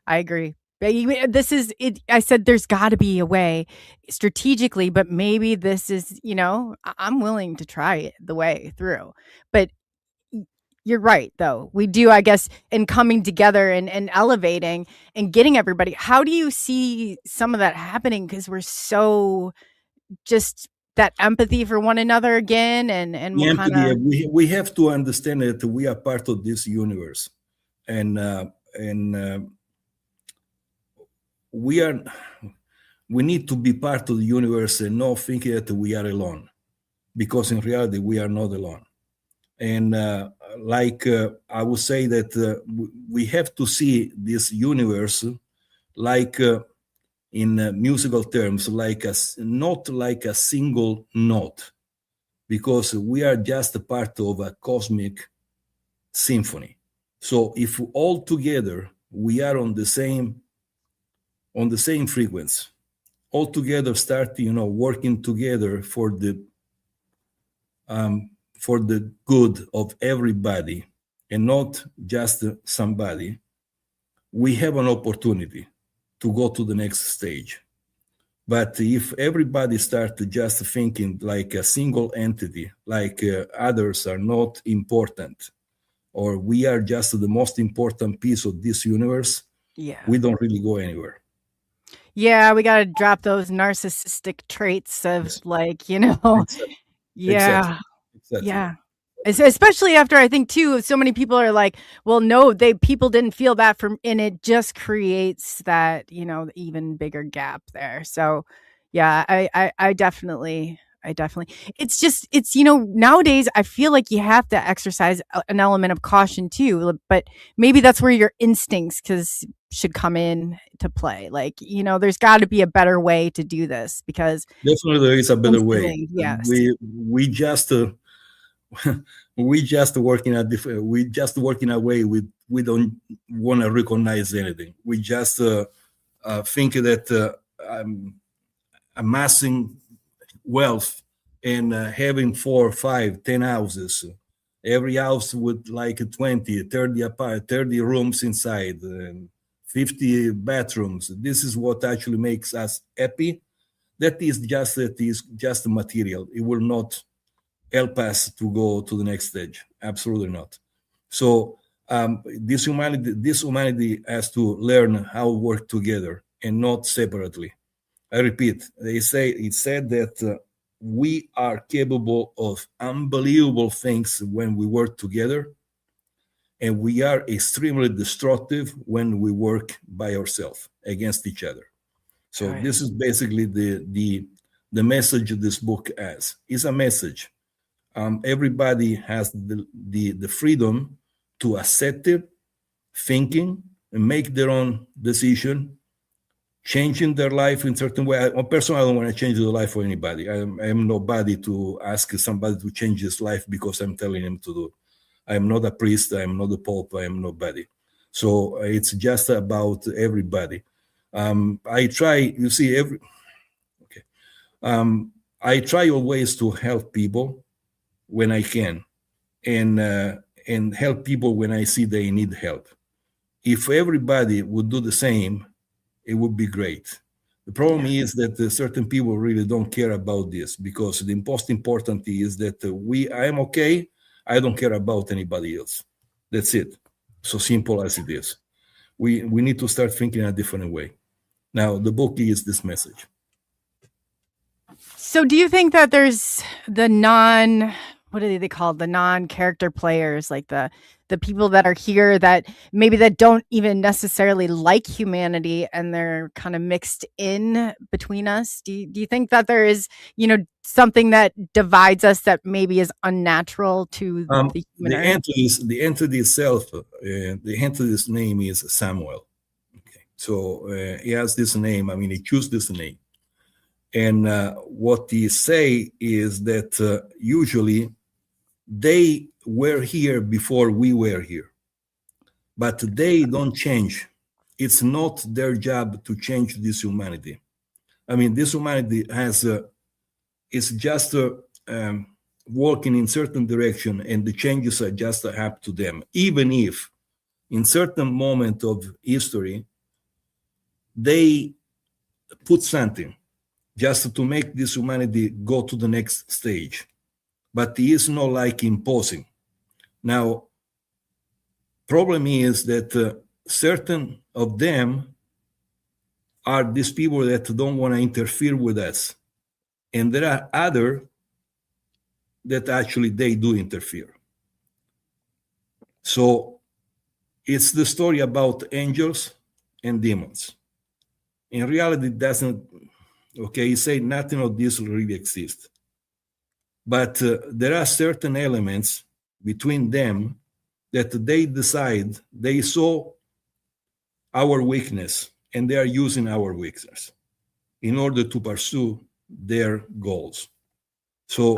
I agree. This is it. I said there's got to be a way strategically, but maybe this is. I'm willing to try it the way through, but. You're right, though. We do, I guess, in coming together and elevating and getting everybody. How do you see some of that happening? Because we're so just that empathy for one another again, and
we have to understand that we are part of this universe, and we need to be part of the universe and not think that we are alone, because in reality we are not alone. And I would say that we have to see this universe like in musical terms, not like a single note, because we are just a part of a cosmic symphony. So if all together we are on the same frequency, all together start working together for the good of everybody and not just somebody, we have an opportunity to go to the next stage. But if everybody starts just thinking like a single entity, like others are not important, or we are just the most important piece of this universe, we don't really go anywhere.
Yeah, we got to drop those narcissistic traits of
Exactly.
Yeah.
Exactly.
Yeah. Especially after I think too, so many people are like, well, no, people didn't feel that and it just creates that, even bigger gap there. So yeah, I definitely, it's nowadays I feel like you have to exercise an element of caution too, but maybe that's where your instincts should come in to play. Like, there's got to be a better way to do this, because
definitely there is a better way.
Yes.
We just working a way we don't want to recognize anything. We just think that amassing wealth and having 4, 5, 10 houses, every house with like 20, 30 rooms inside, 50 bathrooms. This is what actually makes us happy. That is just material. It will not help us to go to the next stage. Absolutely not. So this humanity has to learn how to work together and not separately. I repeat, it said that we are capable of unbelievable things when we work together, and we are extremely destructive when we work by ourselves against each other. So right. This is basically the message this book has. It's a message. Everybody has the freedom to accept it, thinking, and make their own decision, changing their life in certain way. Personally, I don't want to change the life of anybody. I am nobody to ask somebody to change his life because I'm telling him to do. I am not a priest. I am not a pope. I am nobody. So it's just about everybody. I try. You see, I try always to help people when I can, and and help people when I see they need help. If everybody would do the same, it would be great. The problem is that certain people really don't care about this, because the most important is that I am okay. I don't care about anybody else. That's it. So simple as it is. We need to start thinking a different way. Now, the book is this message.
So do you think that there's the what are they called? The non-character players, like the people that are here that maybe that don't even necessarily like humanity, and they're kind of mixed in between us? Do you think that there is, something that divides us that maybe is unnatural to the human race?
The entity itself, the entity's name is Samuel. Okay. So he has this name. I mean, he chose this name. And what he say is that usually they were here before we were here, but they don't change. It's not their job to change this humanity. I mean, this humanity is just walking in certain direction, and the changes are just up to them. Even if in certain moment of history, they put something just to make this humanity go to the next stage. But he is not like imposing. Now, problem is that certain of them are these people that don't want to interfere with us. And there are other that actually they do interfere. So it's the story about angels and demons. In reality, it doesn't, okay, you say nothing of this really exists. But there are certain elements between them that they decide, they saw our weakness, and they are using our weakness in order to pursue their goals. So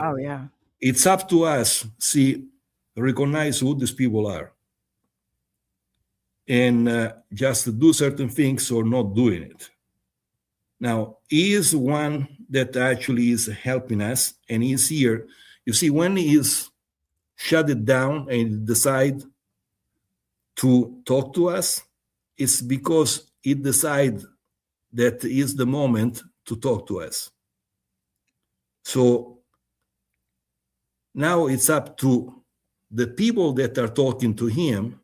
it's up to us to recognize who these people are, and just do certain things or not doing it. Now, he is one that actually is helping us, and he's here. You see, when he is shut it down and decide to talk to us, it's because he decide that is the moment to talk to us. So now it's up to the people that are talking to him,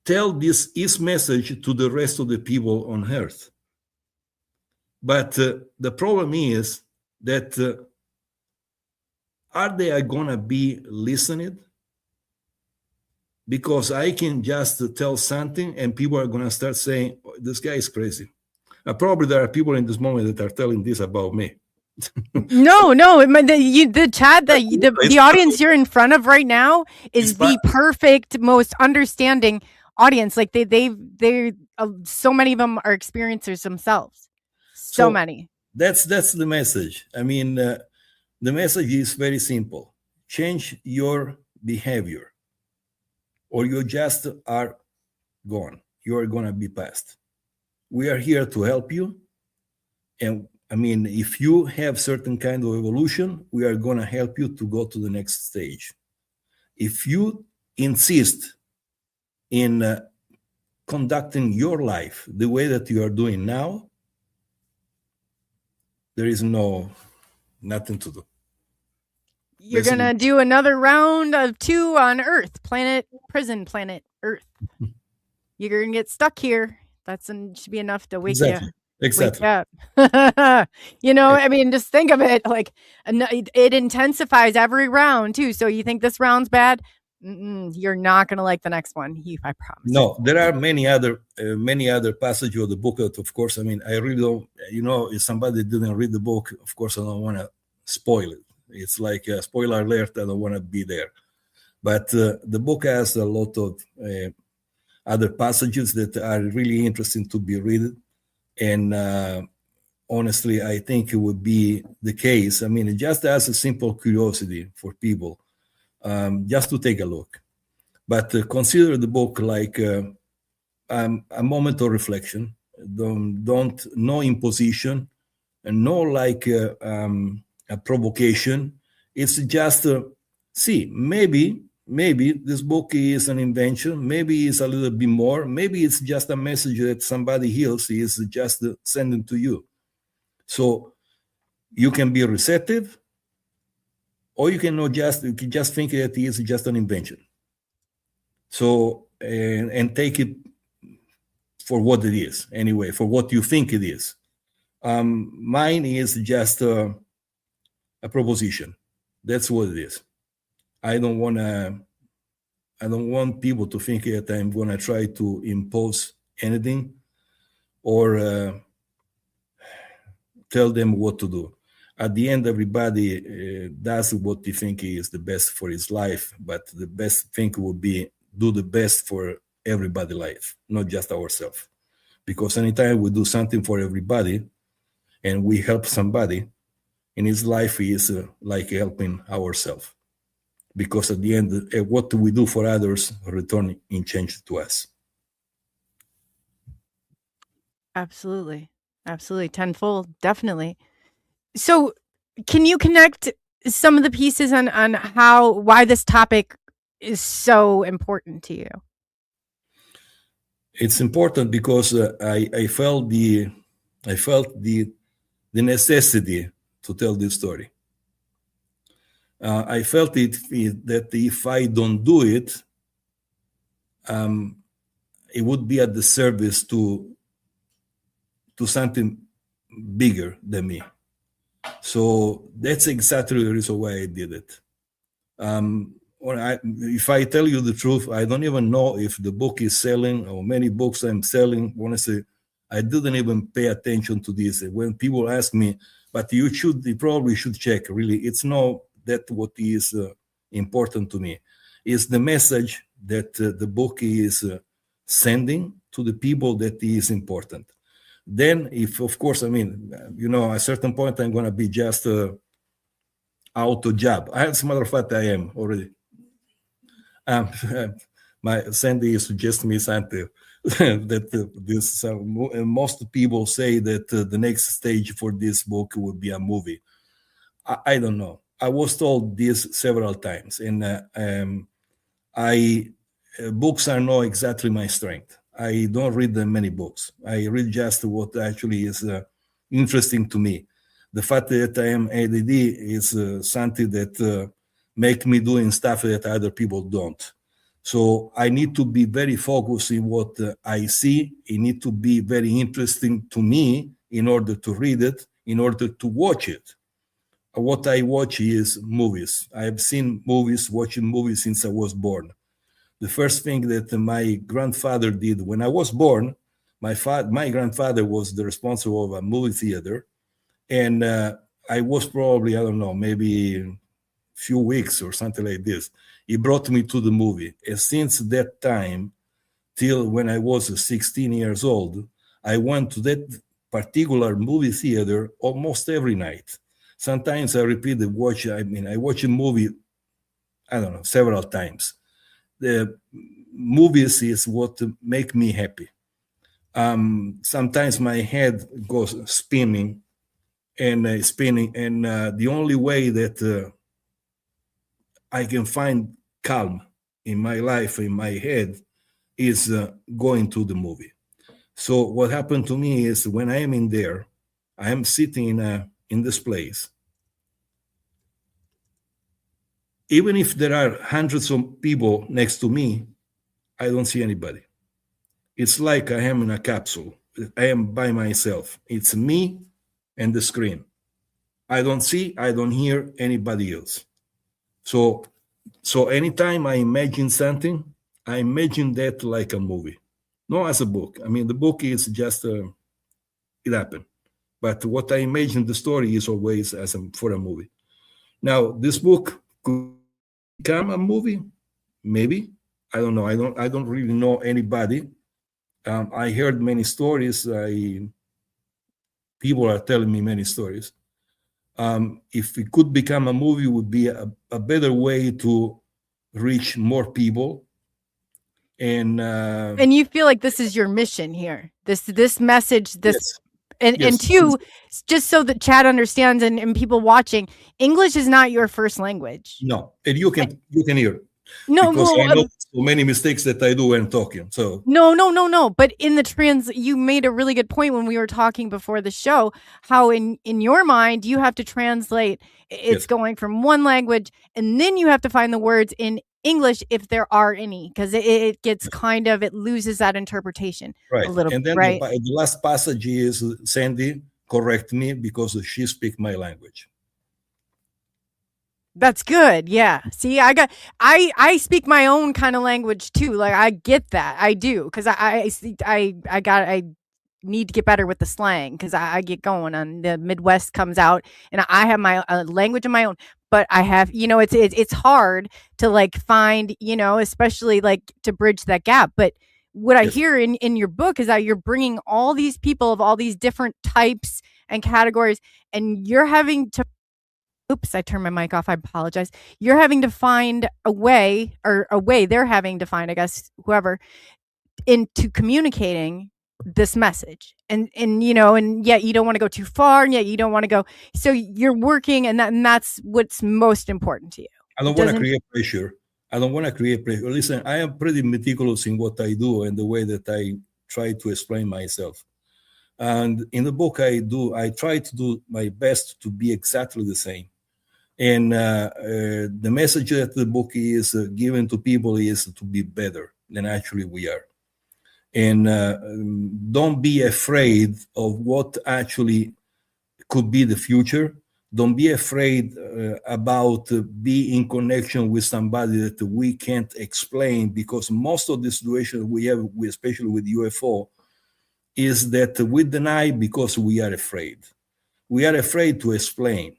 tell his message to the rest of the people on earth. But the problem is that are they going to be listening? Because I can just tell something and people are going to start saying, oh, this guy is crazy. Probably there are people in this moment that are telling this about me.
No, the chat, the audience you're in front of right now is the perfect, most understanding audience. Like they so many of them are experiencers themselves. So many.
That's the message. I mean, the message is very simple. Change your behavior, or you just are gone. You are going to be past. We are here to help you. And I mean, if you have certain kind of evolution, we are going to help you to go to the next stage. If you insist in conducting your life the way that you are doing now, there is nothing to do.
You're going to do another round of 2 on Earth, prison planet Earth. You're going to get stuck here. That should be enough to wake you up. I mean, just think of it, like it intensifies every round too. So you think this round's bad? You're not going to like the next one. I promise.
No, there are many other passages of the book that, of course, I mean, I really don't, if somebody didn't read the book, of course, I don't want to spoil it. It's like a spoiler alert. I don't want to be there. But the book has a lot of other passages that are really interesting to be read. And honestly, I think it would be the case. I mean, just as a simple curiosity for people, just to take a look. But consider the book like a moment of reflection. No imposition, and no like a provocation. It's just see, maybe this book is an invention, maybe it's a little bit more, maybe it's just a message that somebody else is just sending to you. So you can be receptive, or you can just think that it is just an invention. So and take it for what it is, anyway, for what you think it is. Mine is just a proposition. That's what it is. I don't want people to think that I'm going to try to impose anything or tell them what to do. At the end, everybody does what they think is the best for his life, but the best thing would be do the best for everybody's life, not just ourselves. Because anytime we do something for everybody and we help somebody, in his life is like helping ourselves. Because at the end, what we do for others return in change to us.
Absolutely. Absolutely. Tenfold. Definitely. So can you connect some of the pieces on why this topic is so important to you?
It's important because I felt the necessity to tell this story. I felt that if I don't do it, it would be a disservice to something bigger than me. So that's exactly the reason why I did it. If I tell you the truth, I don't even know if the book is selling or many books I'm selling. Honestly, I didn't even pay attention to this. When people ask me, but you probably should check. Really, it's not that what is important to me. It's the message that the book is sending to the people that is important. Then, if of course, at a certain point, I'm going to be just out of job. As a matter of fact, I am already. My Sandy suggests me something that most people say that the next stage for this book would be a movie. I don't know. I was told this several times, and books are not exactly my strength. I don't read many books. I read just what actually is interesting to me. The fact that I am ADD is something that make me doing stuff that other people don't. So I need to be very focused in what I see. It need to be very interesting to me in order to read it, in order to watch it. What I watch is movies. I have seen watching movies since I was born. The first thing that my grandfather did when I was born, my grandfather was the responsible of a movie theater. And I was probably, I don't know, maybe a few weeks or something like this. He brought me to the movie. And since that time, till when I was 16 years old, I went to that particular movie theater almost every night. Sometimes I watch a movie, I don't know, several times. The movies is what make me happy. Sometimes my head goes spinning, and the only way that I can find calm in my life, in my head, is going to the movie. So what happened to me is when I am in there, I am sitting in this place. Even if there are hundreds of people next to me, I don't see anybody. It's like I am in a capsule. I am by myself. It's me and the screen. I don't hear anybody else. So anytime I imagine something, I imagine that like a movie, not as a book. The book is just, it happened. But what I imagine the story is always for a movie. Now, this book could become a movie, maybe. I don't know. I don't really know anybody. I heard many stories. People are telling me many stories. If it could become a movie, would be a better way to reach more people. And
you feel like this is your mission here. This message,
yes.
And
Yes.
two, just so that Chad understands and people watching, English is not your first language.
No, and you can hear
No,
because
well,
I know so many mistakes that I do when talking. So
no. But in the you made a really good point when we were talking before the show, how in your mind you have to translate. It's
Yes.
going from one language, and then you have to find the words in English if there are any, because it gets kind of, it loses that interpretation
Right.
a little
And then
right.
the last passage is Sandy correct me because she speak my language.
That's good. Yeah. See, I speak my own kind of language too. Like I get that. I do, because I need to get better with the slang, because I get going on the Midwest comes out, and I have my language of my own. But I have, it's hard to like find, especially like to bridge that gap. But what I
Yes.
hear in your book is that you're bringing all these people of all these different types and categories, and you're having to. Oops, I turned my mic off. I apologize. You're having to find a way, or a way they're having to find, I guess, whoever, into communicating this message. And yet you don't want to go too far, and yet you don't want to go. So you're working, and that's what's most important to you.
I don't want to create pressure. Listen, I am pretty meticulous in what I do and the way that I try to explain myself. And in the book, I try to do my best to be exactly the same. And the message that the book is given to people is to be better than actually we are. And don't be afraid of what actually could be the future. Don't be afraid about being in connection with somebody that we can't explain, because most of the situations we have, especially with UFO, is that we deny because we are afraid. We are afraid to explain.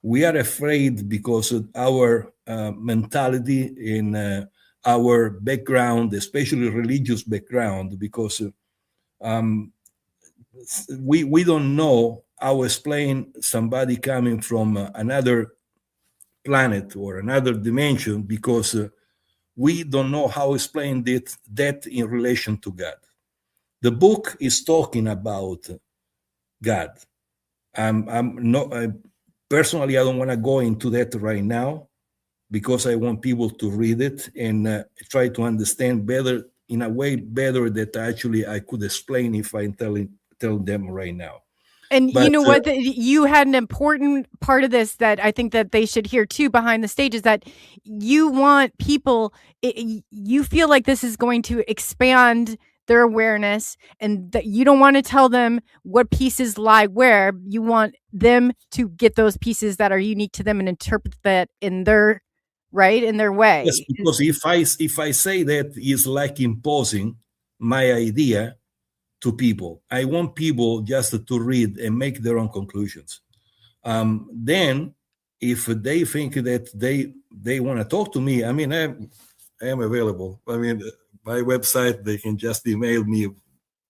We are afraid because of our mentality in our background, especially religious background, because we don't know how to explain somebody coming from another planet or another dimension, because we don't know how to explain that in relation to God. The book is talking about God. Personally, I don't want to go into that right now, because I want people to read it and try to understand better, in a way better that actually I could explain if I tell them right now.
And you know what? You had an important part of this that I think that they should hear too behind the stage, is that you want people, you feel like this is going to expand their awareness, and that you don't want to tell them what pieces lie where. You want them to get those pieces that are unique to them and interpret that in their way.
Yes, because if I say that, it's like imposing my idea to people. I want people just to read and make their own conclusions. Then, if they think that they want to talk to me, I mean, I am available. I mean, my website, they can just email me.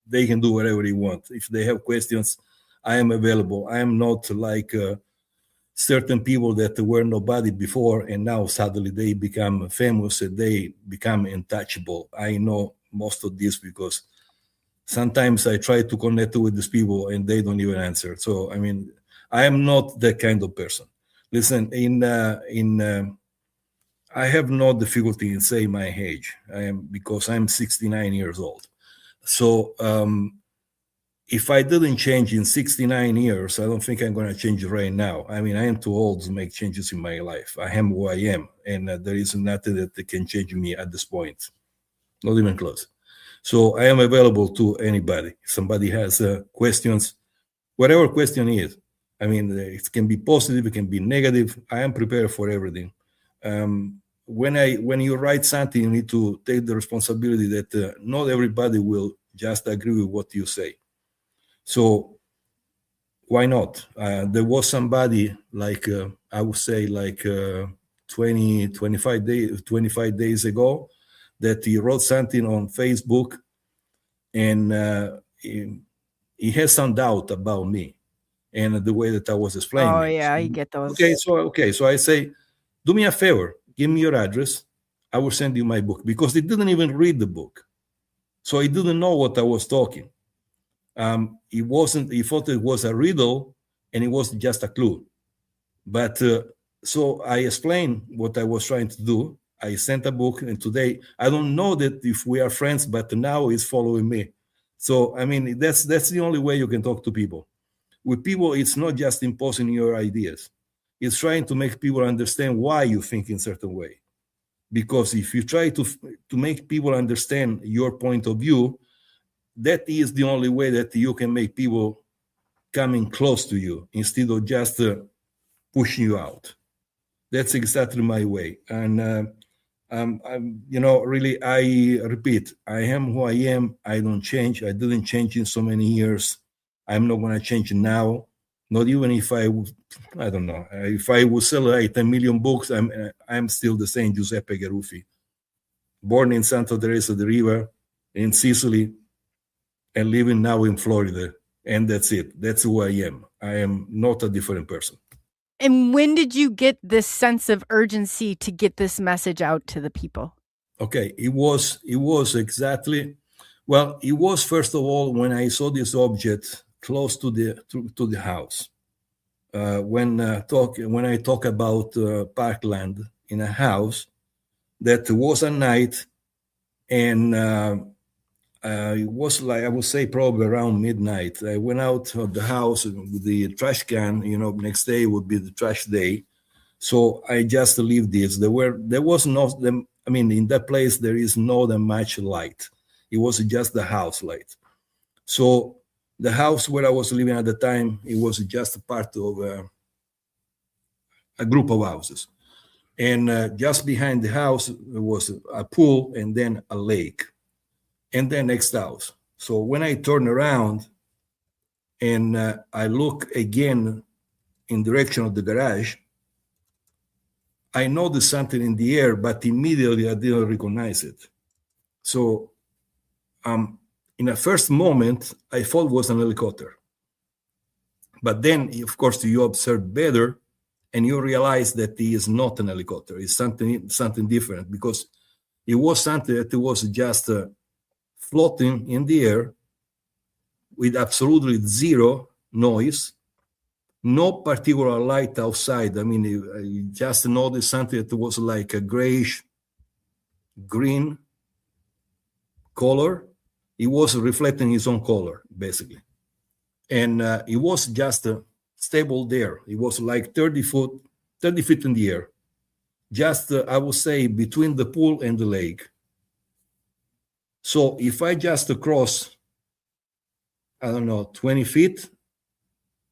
They can do whatever they want. If they have questions, I am available. I am not like certain people that were nobody before, and now suddenly they become famous and they become untouchable. I know most of this because sometimes I try to connect with these people and they don't even answer. So, I mean, I am not that kind of person. Listen, I have no difficulty in saying my age. Because I'm 69 years old. So if I didn't change in 69 years, I don't think I'm going to change right now. I mean, I am too old to make changes in my life. I am who I am, and there is nothing that can change me at this point. Not even close. So I am available to anybody. If somebody has questions, whatever question is. I mean, it can be positive, it can be negative. I am prepared for everything. When you write something, you need to take the responsibility that not everybody will just agree with what you say. So why not? There was somebody like, I would say like 25 days ago, that he wrote something on Facebook, and he has some doubt about me and the way that I was explaining.
Oh yeah, you get those.
Okay, so I say, do me a favor, give me your address. I will send you my book, because they didn't even read the book, so he didn't know what I was talking. He wasn't. He thought it was a riddle, and it was just a clue. But so I explained what I was trying to do. I sent a book, and today I don't know that if we are friends, but now he's following me. So I mean, that's the only way you can talk to people. With people, it's not just imposing your ideas. It's trying to make people understand why you think in a certain way. Because if you try to make people understand your point of view, that is the only way that you can make people coming close to you instead of just pushing you out. That's exactly my way. And really, I repeat, I am who I am. I don't change. I didn't change in so many years. I'm not going to change now. Not even if I don't know, if I would sell like 10 million books, I'm still the same Giuseppe Garufi. Born in Santa Teresa de Riva, in Sicily, and living now in Florida. And that's it. That's who I am. I am not a different person.
And when did you get this sense of urgency to get this message out to the people?
Okay, it was exactly, well, it was first of all when I saw this object close to the house. When I talk about parkland in a house, that was a night, and it was like, I would say probably around midnight. I went out of the house with the trash can. Next day would be the trash day, so I just leave this. There was not them. I mean, in that place there is not that much light. It was just the house light. So the house where I was living at the time, it was just a part of a group of houses. And just behind the house, there was a pool and then a lake. And then next house. So when I turn around and I look again in direction of the garage, I noticed something in the air, but immediately I didn't recognize it. So in a first moment, I thought it was an helicopter. But then, of course, you observe better and you realize that it is not an helicopter. It's something different, because it was something that was just floating in the air with absolutely zero noise, no particular light outside. I mean, you just noticed something that was like a grayish green color. It was reflecting its own color, basically. And it was just stable there. It was like 30 feet in the air. Just, I would say, between the pool and the lake. So if I just cross, 20 feet,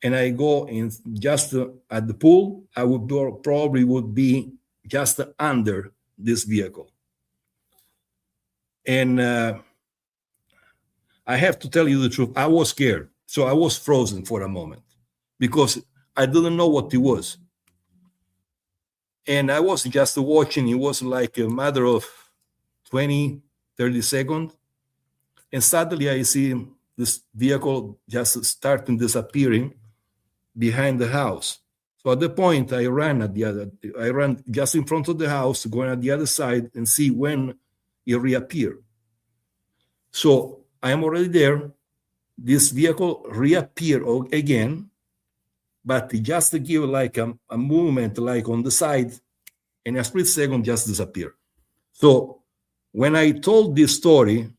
and I go in just at the pool, I would probably be just under this vehicle. And I have to tell you the truth, I was scared. So I was frozen for a moment because I didn't know what it was. And I was just watching. It was like a matter of 20, 30 seconds. And suddenly I see this vehicle just starting disappearing behind the house. So at the point I ran just in front of the house, going at the other side and see when it reappeared. So I am already there. This vehicle reappeared again, but it just give like a movement like on the side, and a split second just disappear. So when I told this story,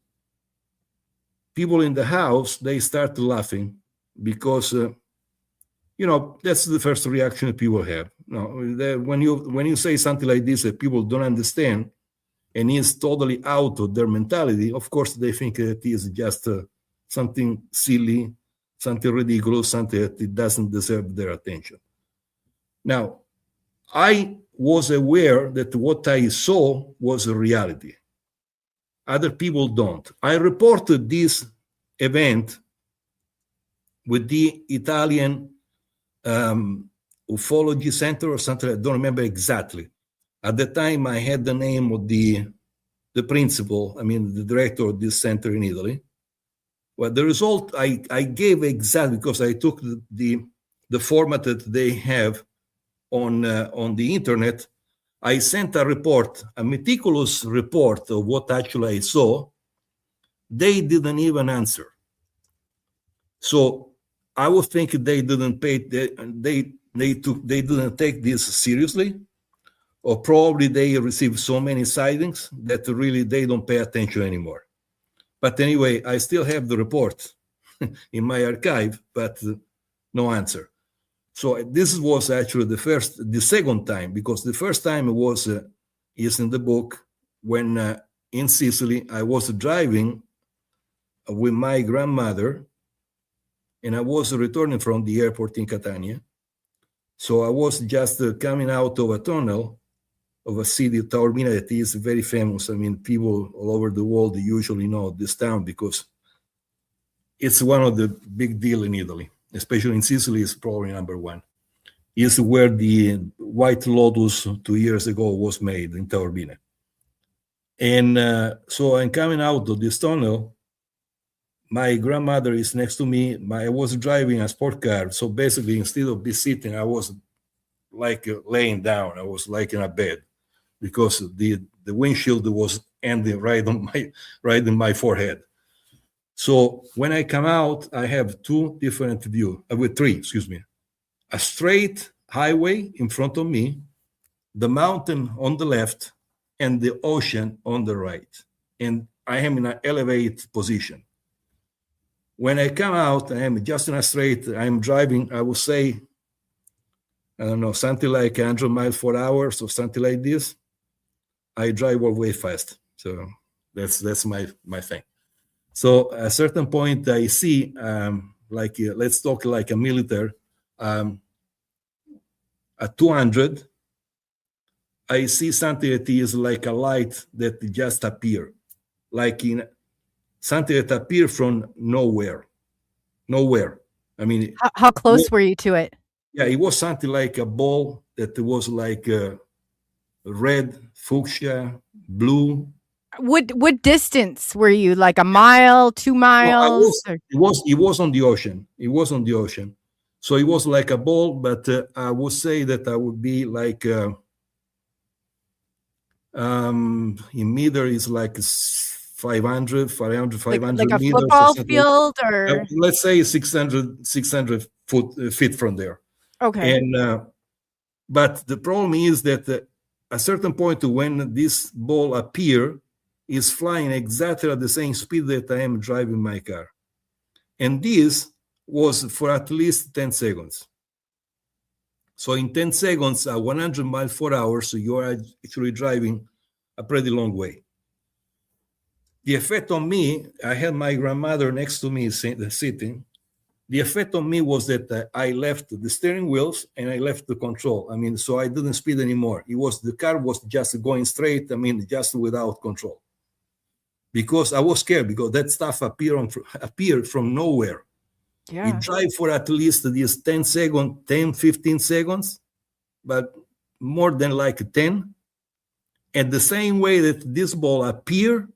people in the house, they started laughing because, that's the first reaction people have. When you say something like this that people don't understand and is totally out of their mentality, of course they think that it is just something silly, something ridiculous, something that it doesn't deserve their attention. Now, I was aware that what I saw was a reality. Other people don't. I reported this event with the Italian ufology center or something. I don't remember exactly. At the time, I had the name of the principal, the director of this center in Italy. Well, the result I gave exactly because I took the format that they have on the internet. I sent a report, a meticulous report of what actually I saw. They didn't even answer. So I would think they didn't didn't take this seriously, or probably they received so many sightings that really they don't pay attention anymore. But anyway, I still have the report in my archive, but no answer. So this was actually the second time, because the first time was is in the book when in Sicily I was driving with my grandmother, and I was returning from the airport in Catania. So I was just coming out of a tunnel of a city, Taormina, that is very famous. I mean, people all over the world usually know this town because it's one of the big deal in Italy, especially in Sicily. It's probably number one. It's where the White Lotus 2 years ago was made in Taormina. And so I'm coming out of this tunnel. My grandmother is next to me. I was driving a sport car. So basically, instead of be sitting, I was like laying down. I was like in a bed because the windshield was ending right in my forehead. So when I come out, I have three, a straight highway in front of me, the mountain on the left, and the ocean on the right. And I am in an elevated position. When I come out, I am just in a straight, I'm driving, I would say, I don't know, something like 100 miles per hour, so something like this. I drive all way fast. So that's my thing. So at a certain point, I see, let's talk like a military, at 200, I see something that is like a light that just appear, like in something that appeared from nowhere. I mean,
How close were you to it?
Yeah, it was something like a ball that was like red, fuchsia, blue.
What distance were you? Like a mile, 2 miles?
It was on the ocean. It was on the ocean. So it was like a ball, but I would say that I would be like in meter is like 500
like a
meters.
football field or
Let's say 600 feet from there.
okay.
And but the problem is that at a certain point when this ball appear, is flying exactly at the same speed that I am driving my car. And this was for at least 10 seconds. So in 10 seconds, at 100 miles per hour, so you are actually driving a pretty long way. The effect on me, I had my grandmother next to me sitting. The effect on me was that I left the steering wheels and I left the control. I mean, so I didn't speed anymore. The car was just going straight, I mean, just without control. Because I was scared because that stuff appeared from nowhere.
Yeah.
It drive for at least these 10, 15 seconds, but more than like 10. And the same way that this ball appeared,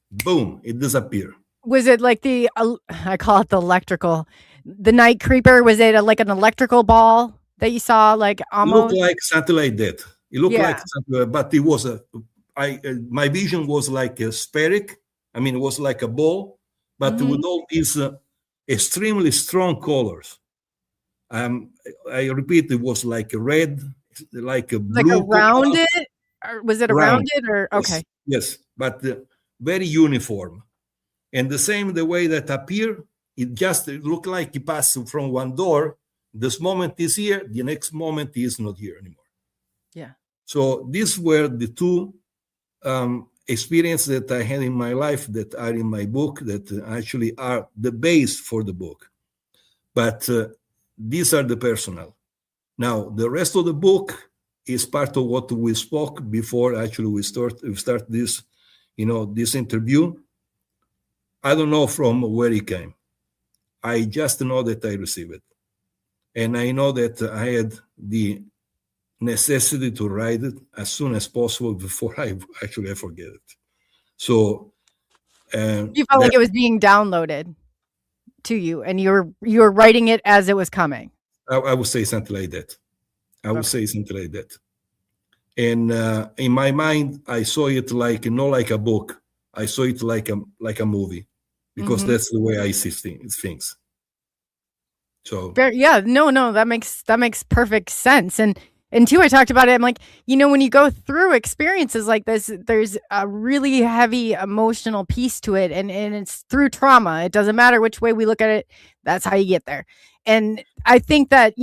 boom, it disappeared.
Was it like I call it the night creeper? Was it like an electrical ball that you saw, like almost?
It looked like something like that. It looked like something, but it was my vision was like a spheric. I mean, it was like a ball, but with all these extremely strong colors. I repeat, it was like a red, like a blue.
Like around it? Or was it around it or okay?
Yes, but very uniform. And the way that appear, it looked like it passed from one door. This moment is here, the next moment is not here anymore.
Yeah.
So these were the two experiences that I had in my life that are in my book that actually are the base for the book. But these are the personal. Now, the rest of the book is part of what we spoke before actually we start this, this interview. I don't know from where it came. I just know that I received it. And I know that I had the necessity to write it as soon as possible before I forget it. So
you felt like it was being downloaded to you and you were writing it as it was coming.
I would say something like that. And in my mind, I saw it not like a book. I saw it like a movie because that's the way I see things. So
that makes perfect sense. And too, I talked about it. I'm like, when you go through experiences like this, there's a really heavy emotional piece to it, and it's through trauma. It doesn't matter which way we look at it. That's how you get there. And I think that,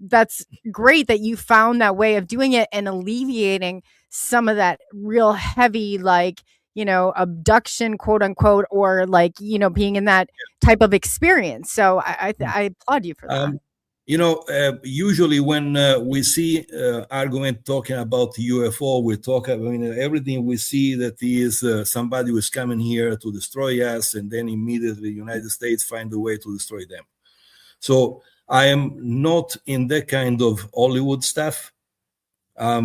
that's great that you found that way of doing it and alleviating some of that real heavy, like, abduction, quote unquote, or like, being in that type of experience. So I applaud you for that.
Usually when we see argument talking about UFO, we talk. Everything we see that is somebody who is coming here to destroy us, and then immediately the United States find a way to destroy them. So I am not in that kind of Hollywood stuff. I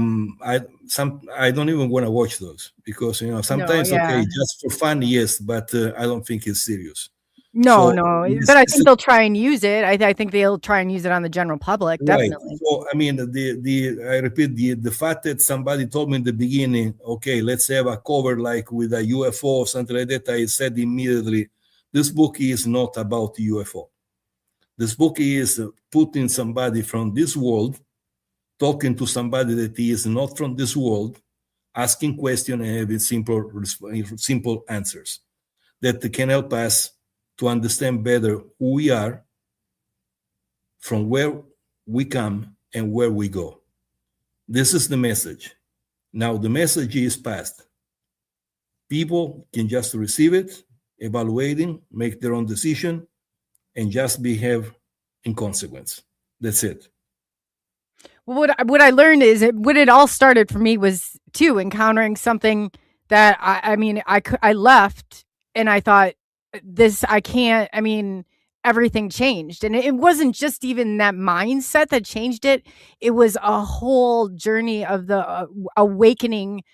don't even want to watch those because sometimes okay, just for fun, yes, but I don't think it's serious.
No, but I think they'll try and use it. I think they'll try and use it on the general public, definitely.
Right. So, I repeat, the fact that somebody told me in the beginning, okay, let's have a cover like with a UFO or something like that, I said immediately, this book is not about UFO. This book is putting somebody from this world, talking to somebody that is not from this world, asking questions and having simple answers that can help us to understand better who we are, from where we come, and where we go. This is the message. Now the message is passed. People can just receive it, evaluating, make their own decision, and just behave in consequence. That's it.
Well, what I learned is what it all started for me was too encountering something that I left and I thought everything changed. And it wasn't just even that mindset that changed it. It was a whole journey of the awakening,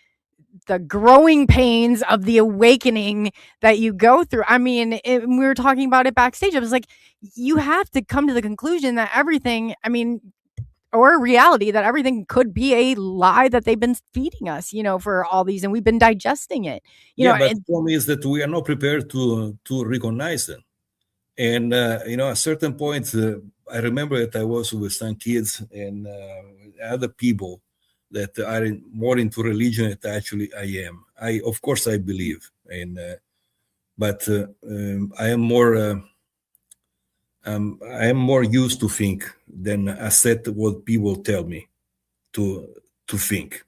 the growing pains of the awakening that you go through. We were talking about it backstage. I was like, you have to come to the conclusion that everything, or reality, that everything could be a lie that they've been feeding us, for all these, and we've been digesting it.
But the problem is that we are not prepared to recognize them. And, at a certain point, I remember that I was with some kids and other people that are more into religion than actually I am. Of course, I believe, but I am more used to think than accept what people tell me to think.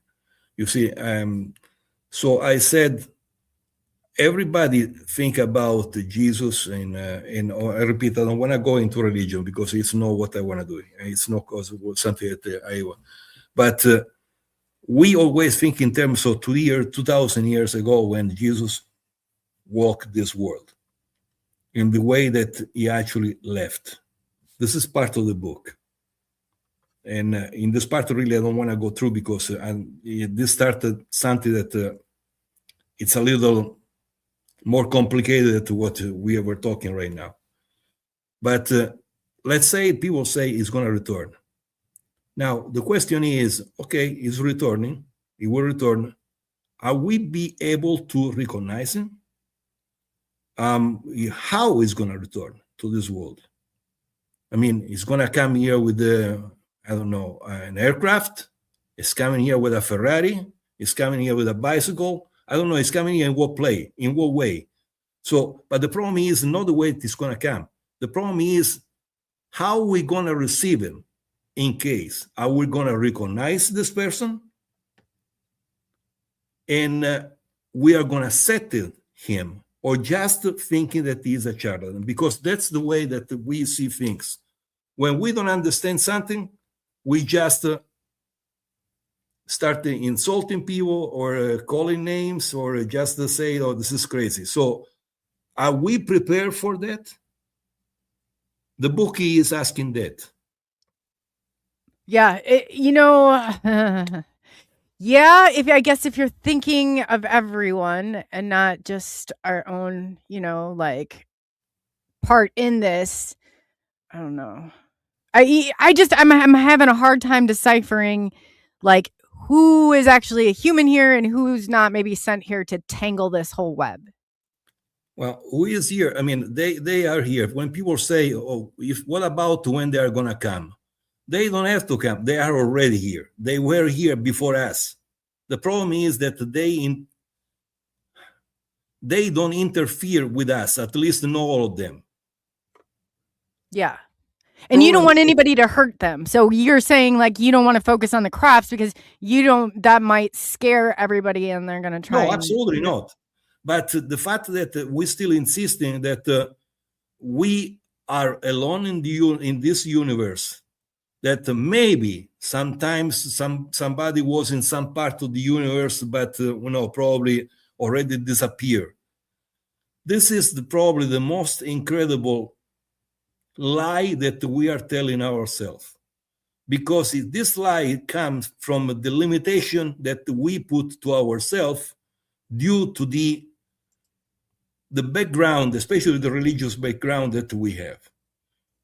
You see, so I said, everybody think about Jesus, and I repeat, I don't want to go into religion because it's not what I want to do. It's not because it was something that I want. But we always think in terms of 2,000 years ago when Jesus walked this world, in the way that he actually left. This is part of the book. And in this part, really, I don't want to go through because this started something that it's a little more complicated to what we were talking right now. But let's say people say he's going to return. Now, the question is, okay, he's returning. He will return. Are we be able to recognize him? How is going to return to this world? He's going to come here with an aircraft. He's coming here with a Ferrari. He's coming here with a bicycle. I don't know. He's coming here in what way? So, but the problem is not the way it's going to come. The problem is how we going to receive him in case. Are we going to recognize this person? And we are going to settle him, or just thinking that he is a charlatan, because that's the way that we see things. When we don't understand something, we just start insulting people or calling names, or just say, oh, this is crazy. So are we prepared for that? The book is asking that.
Yeah, yeah, if you're thinking of everyone and not just our own, part in this, I don't know. I'm having a hard time deciphering, like, who is actually a human here and who's not, maybe sent here to tangle this whole web.
Well, who is here? I mean, they are here. When people say, "Oh, if what about when they are gonna come?" They don't have to come. They are already here. They were here before us. The problem is that they don't interfere with us. At least not all of them.
Yeah. And you don't
Problem
want
is-
anybody to hurt them. So you're saying like you don't want to focus on the crafts because that might scare everybody and they're going to try.
No, absolutely not. But the fact that we still insisting that we are alone in this universe, that maybe sometimes somebody was in some part of the universe, but probably already disappeared. This is probably the most incredible lie that we are telling ourselves, because this lie comes from the limitation that we put to ourselves due to the background, especially the religious background that we have,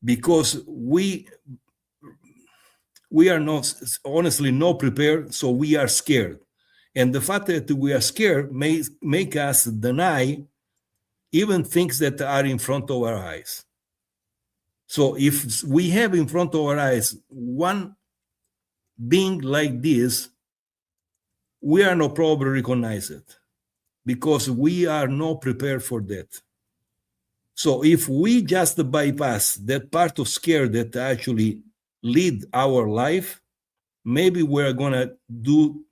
because we are not, honestly, not prepared, so we are scared. And the fact that we are scared may make us deny even things that are in front of our eyes. So if we have in front of our eyes one being like this, we are not probably recognize it, because we are not prepared for that. So if we just bypass that part of scare that actually lead our life, maybe we're gonna do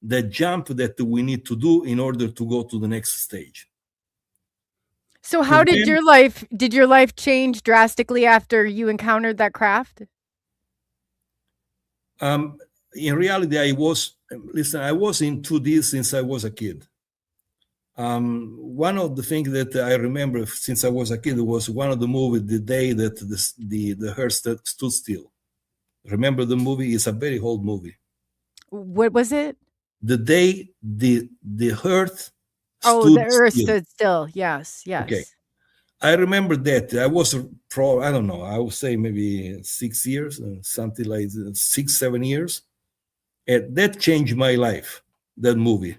the jump that we need to do in order to go to the next stage.
So how did
then-
your life change drastically after you encountered that craft?
In reality, I was into this since I was a kid. One of the things that I remember since I was a kid was one of the movies, The Day That the Earth Stood Still. Remember the movie? It's a very old movie.
What was it?
The day the Earth
Oh,
stood
the earth
still.
stood still. Yes, yes.
Okay. I remember that. I was I don't know, I would say maybe 6 years, something like 6, 7 years. And that changed my life, that movie.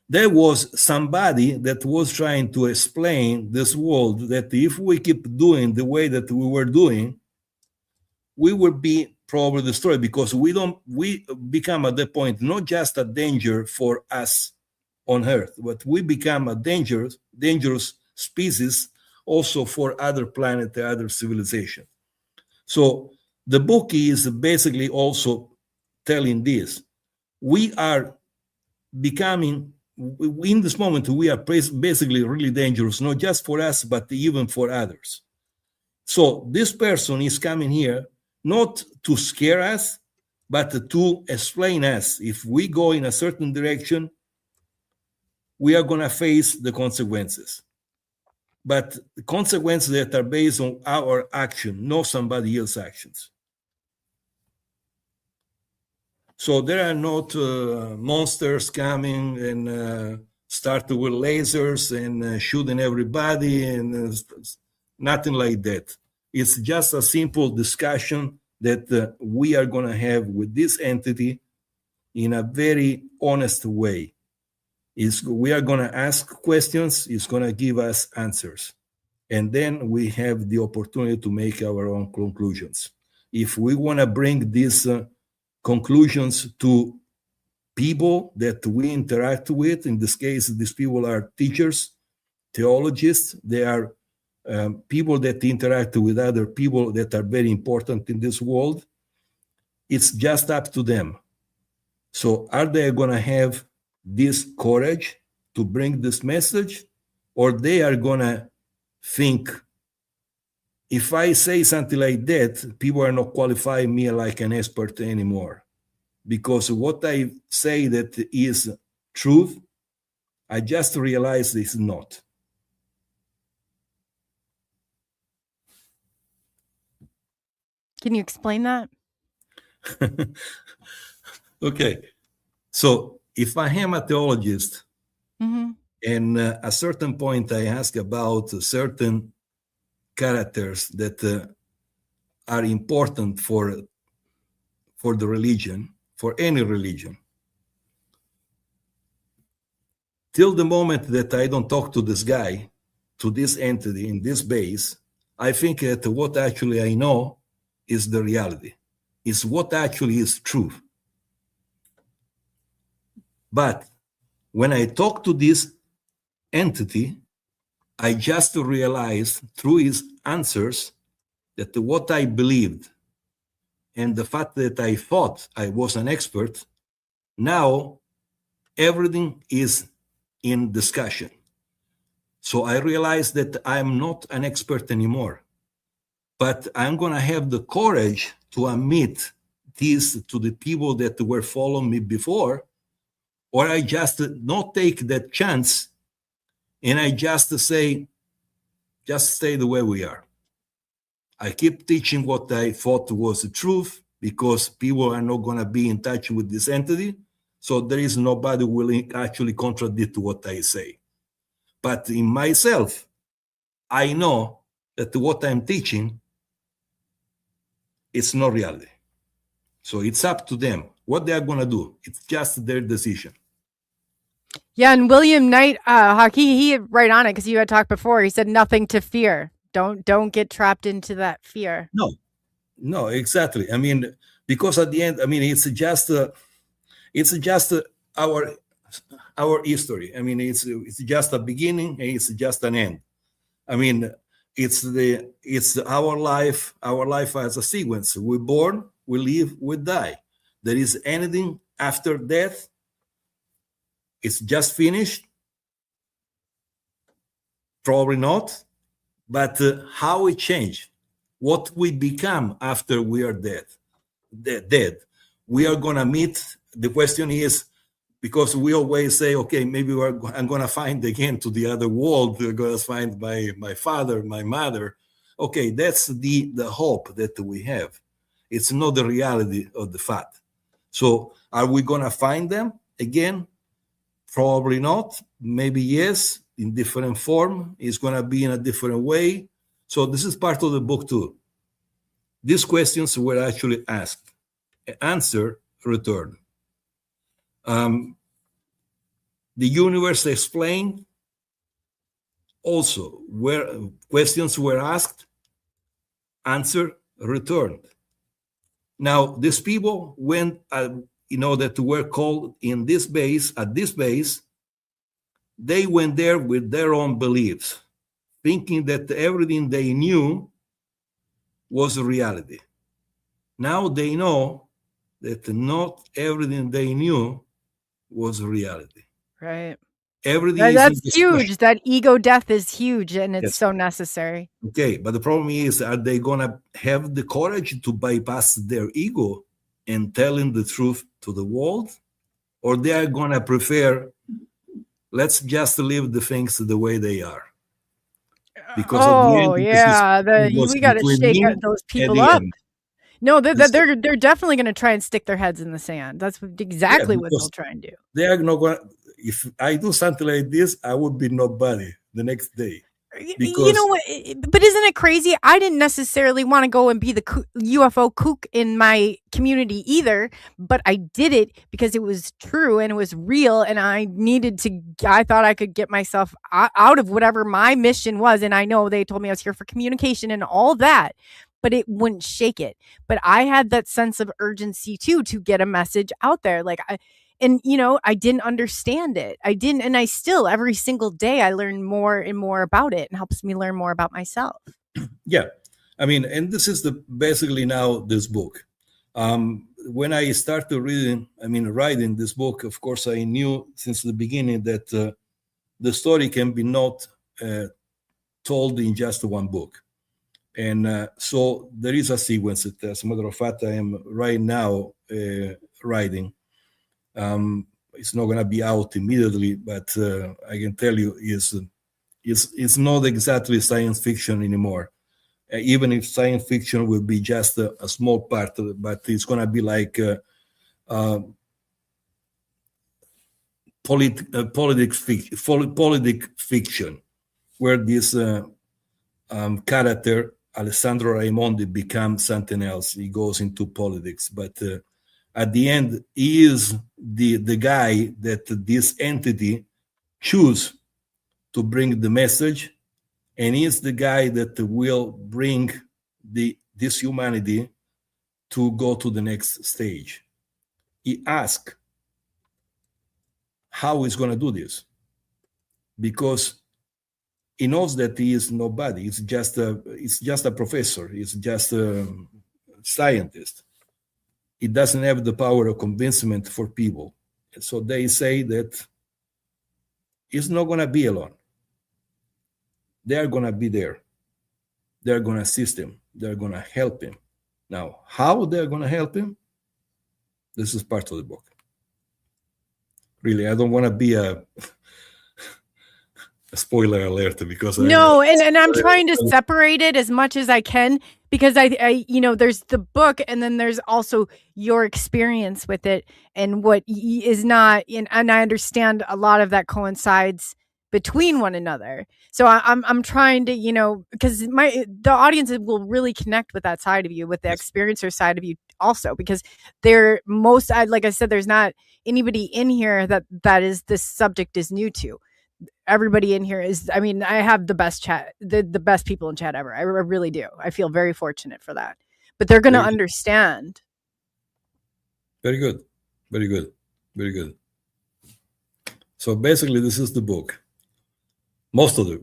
There was somebody that was trying to explain this world that if we keep doing the way that we were doing, we would be probably destroyed, because we become at that point not just a danger for us on Earth, but we become a dangerous species also for other planets, other civilizations. So the book is basically also telling this. We are becoming, in this moment, we are basically really dangerous, not just for us, but even for others. So this person is coming here not to scare us, but to explain us. If we go in a certain direction, we are going to face the consequences. But the consequences that are based on our action, not somebody else's actions. So there are not monsters coming and start with lasers and shooting everybody and nothing like that. It's just a simple discussion that we are going to have with this entity in a very honest way. We are going to ask questions, it's going to give us answers. And then we have the opportunity to make our own conclusions. If we want to bring these conclusions to people that we interact with, in this case, these people are teachers, theologists, they are people that interact with other people that are very important in this world, it's just up to them. So are they going to have this courage to bring this message, or they are going to think, if I say something like that, people are not qualifying me like an expert anymore, because what I say that is truth, I just realized it's not.
Can you explain that?
Okay. So if I am a theologist,
Mm-hmm.
and at a certain point I ask about certain characters that are important for the religion, for any religion, till the moment that I don't talk to this guy, to this entity in this base, I think that what actually I know is the reality, is what actually is truth. But when I talk to this entity, I just realized through his answers that what I believed and the fact that I thought I was an expert, now everything is in discussion. So I realized that I'm not an expert anymore, but I'm going to have the courage to admit this to the people that were following me before, or I just not take that chance and I just say, just stay the way we are. I keep teaching what I thought was the truth because people are not going to be in touch with this entity. So there is nobody willing actually contradict what I say. But in myself, I know that what I'm teaching is not reality. So it's up to them. What they are going to do, it's just their decision.
Yeah, and William Knight, he right on it because you had talked before. He said nothing to fear. Don't get trapped into that fear.
No, exactly. I mean, because at the end, I mean, it's just our history. I mean, it's just a beginning and it's just an end. I mean, it's our life. Our life as a sequence. We're born, we live, we die. There is anything after death. It's just finished. Probably not. But how it changed, what we become after we are dead. We are gonna meet. The question is, because we always say, okay, maybe I'm gonna find again to the other world. We're gonna find my father, my mother. Okay, that's the hope that we have. It's not the reality of the fact. So, are we gonna find them again? Probably not. Maybe yes, in different form. It's going to be in a different way. So this is part of the book too. These questions were actually asked. Answer returned. The universe explained. Also, where questions were asked, answer returned. Now, these people went, that were called in this base, at this base, they went there with their own beliefs, thinking that everything they knew was reality. Now they know that not everything they knew was reality.
Right.
Everything
That's
is
huge. That ego death is huge, and it's
Yes.
so necessary.
Okay, but the problem is, are they gonna have the courage to bypass their ego and telling the truth to the world, or they are gonna prefer, let's just leave the things the way they are? Because at the end,
we got to
between
shake
me
those
and
people
the
up.
end.
No,
This-
they're definitely going to try and stick their heads in the sand. That's exactly what
because-
they'll try and do.
They are not gonna. If I do something like this, I would be nobody the next day.
You
Because-
know what? But isn't it crazy? I didn't necessarily want to go and be the UFO kook in my community either, but I did it because it was true and it was real, and I thought I could get myself out of whatever my mission was. And I know they told me I was here for communication and all that, but it wouldn't shake it. But I had that sense of urgency too, to get a message out there. I didn't understand it. And I still, every single day, I learn more and more about it, and helps me learn more about myself.
Yeah, I mean, and this is basically now this book. When I started writing this book, of course, I knew since the beginning that the story can be not told in just one book. And so there is a sequence. As a matter of fact, I am right now writing. It's not going to be out immediately, but I can tell you it's not exactly science fiction anymore. Even if science fiction will be just a small part of it, but it's going to be like politic fiction, where this character Alessandro Raimondi becomes something else. He goes into politics, but at the end, he is the guy that this entity choose to bring the message and he's the guy that will bring this humanity to go to the next stage. He asked how he's going to do this, because he knows that he is nobody. It's just a professor. It's just a scientist. He doesn't have the power of convincement for people. So they say that he's not going to be alone. They are going to be there. They're going to assist him. They're going to help him. Now, how they're going to help him? This is part of the book. Really, I don't want to be a spoiler alert, because
No, and I'm trying to separate it as much as I can, because I there's the book, and then there's also your experience with it, and what is not, and I understand a lot of that coincides between one another. So I'm trying to, because the audience will really connect with that side of you, with the experiencer side of you also, because like I said, there's not anybody in here that is this subject is new to. Everybody in here is, I have the best chat, the best people in chat ever. I really do. I feel very fortunate for that. But they're going to understand.
Very good. Very good. Very good. So basically, this is the book. Most of it.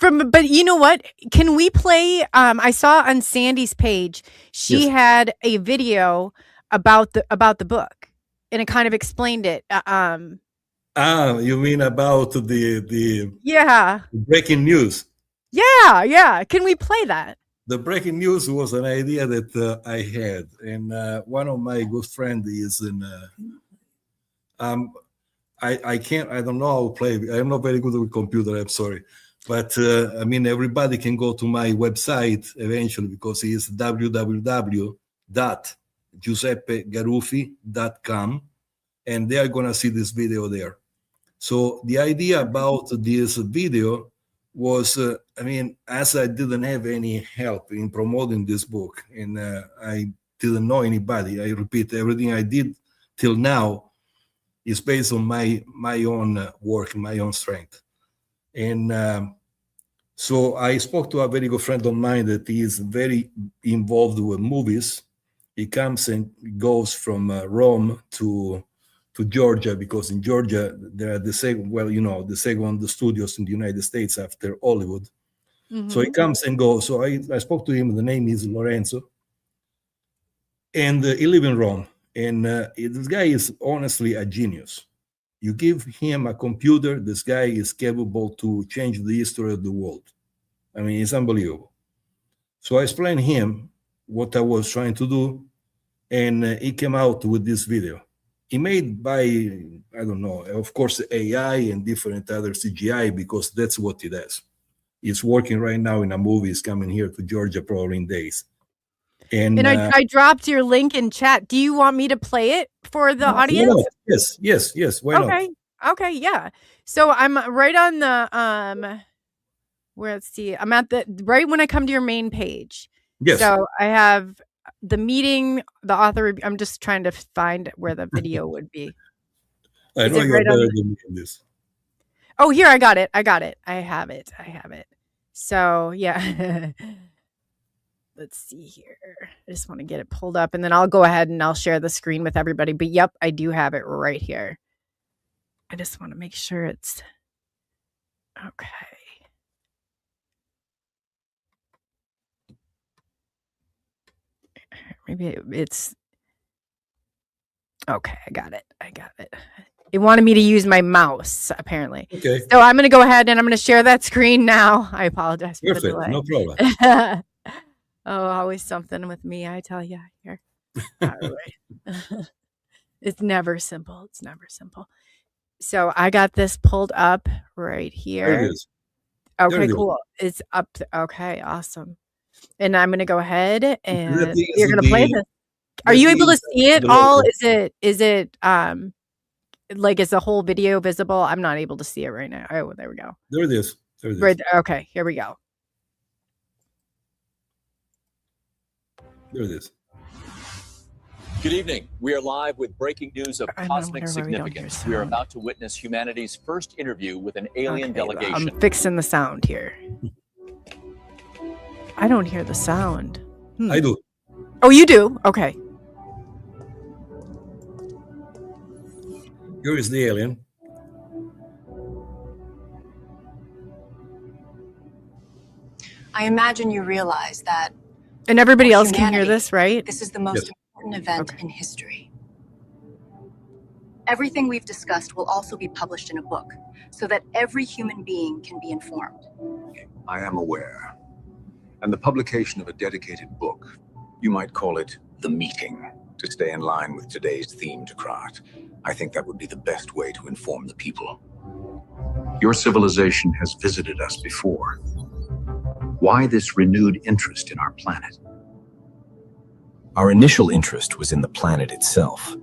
But you know what? Can we play? I saw on Sandy's page, she had a video about the book, and it kind of explained it.
You mean about the
Yeah.
breaking news?
Yeah. Can we play that?
The breaking news was an idea that I had, and one of my good friends is in. I can't. I don't know how to play. I'm not very good with computer. I'm sorry, but everybody can go to my website eventually, because it is www.giuseppegarufi.com, and they are gonna see this video there. So the idea about this video was, as I didn't have any help in promoting this book, and I didn't know anybody. I repeat, everything I did till now is based on my own work, my own strength. And so I spoke to a very good friend of mine that is very involved with movies. He comes and goes from Rome to Georgia, because in Georgia there are the second studios in the United States after Hollywood. Mm-hmm. So he comes and goes. So I spoke to him. The name is Lorenzo, and he lives in Rome. And this guy is honestly a genius. You give him a computer, this guy is capable to change the history of the world. It's unbelievable. So I explained him what I was trying to do, and he came out with this video. He made by, I don't know, of course, AI and different other CGI, because that's what he does. He's working right now in a movie. He's coming here to Georgia probably in days. And
I dropped your link in chat. Do you want me to play it for the audience?
Yes. Why not?
Okay, yeah. So I'm right on the let's see. I'm at right when I come to your main page.
Yes.
So I have the meeting, the author. I'm just trying to find where the video would be.
I know you're better than me in this.
Oh, here, I got it. I have it. So yeah. Let's see here. I just want to get it pulled up, and then I'll go ahead and I'll share the screen with everybody. But yep, I do have it right here. I just want to make sure it's okay. Maybe it's okay. I got it. It wanted me to use my mouse, apparently.
Okay.
So I'm going to go ahead and I'm going to share that screen now. I apologize for the delay.
No problem.
Oh, always something with me, I tell you here. All right. It's never simple. So I got this pulled up right here.
There it is.
Okay, cool. It's up. Okay, awesome. And I'm going to go ahead and you're going to play this. Are you able to see it all? Is it like, is the whole video visible? I'm not able to see it right now. Oh, there we go.
There it is.
Right. Okay, here we go.
There it is.
Good evening. We are live with breaking news of
I don't know
cosmic
where we don't hear
significance. We are
sound.
about to witness humanity's first interview with an alien
Okay,
delegation.
I'm fixing the sound here. I don't hear the sound.
I do.
Oh, you do? Okay.
Here is the alien.
I imagine you realize that
And everybody
For
else can hear
humanity,
this, right?
this is the most
Yes.
important event
Okay.
in history. Everything we've discussed will also be published in a book so that every human being can be informed.
I am aware. And the publication of a dedicated book, you might call it The Meeting, to stay in line with today's theme to Krat. I think that would be the best way to inform the people. Your civilization has visited us before. Why this renewed interest in our planet?
Our initial interest was in the planet itself.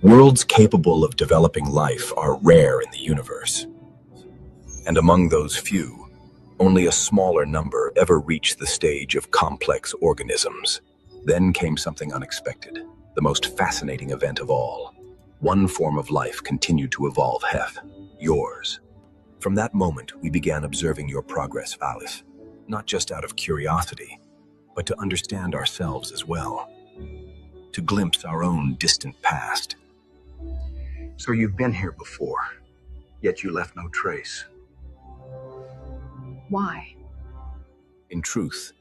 Worlds capable of developing life are rare in the universe. And among those few, only a smaller number ever reach the stage of complex organisms. Then came something unexpected, the most fascinating event of all. One form of life continued to evolve, Hef, yours. From that moment, we began observing your progress, Valis, not just out of curiosity, but to understand ourselves as well, to glimpse our own distant past.
So you've been here before, yet you left no trace.
Why?
In truth,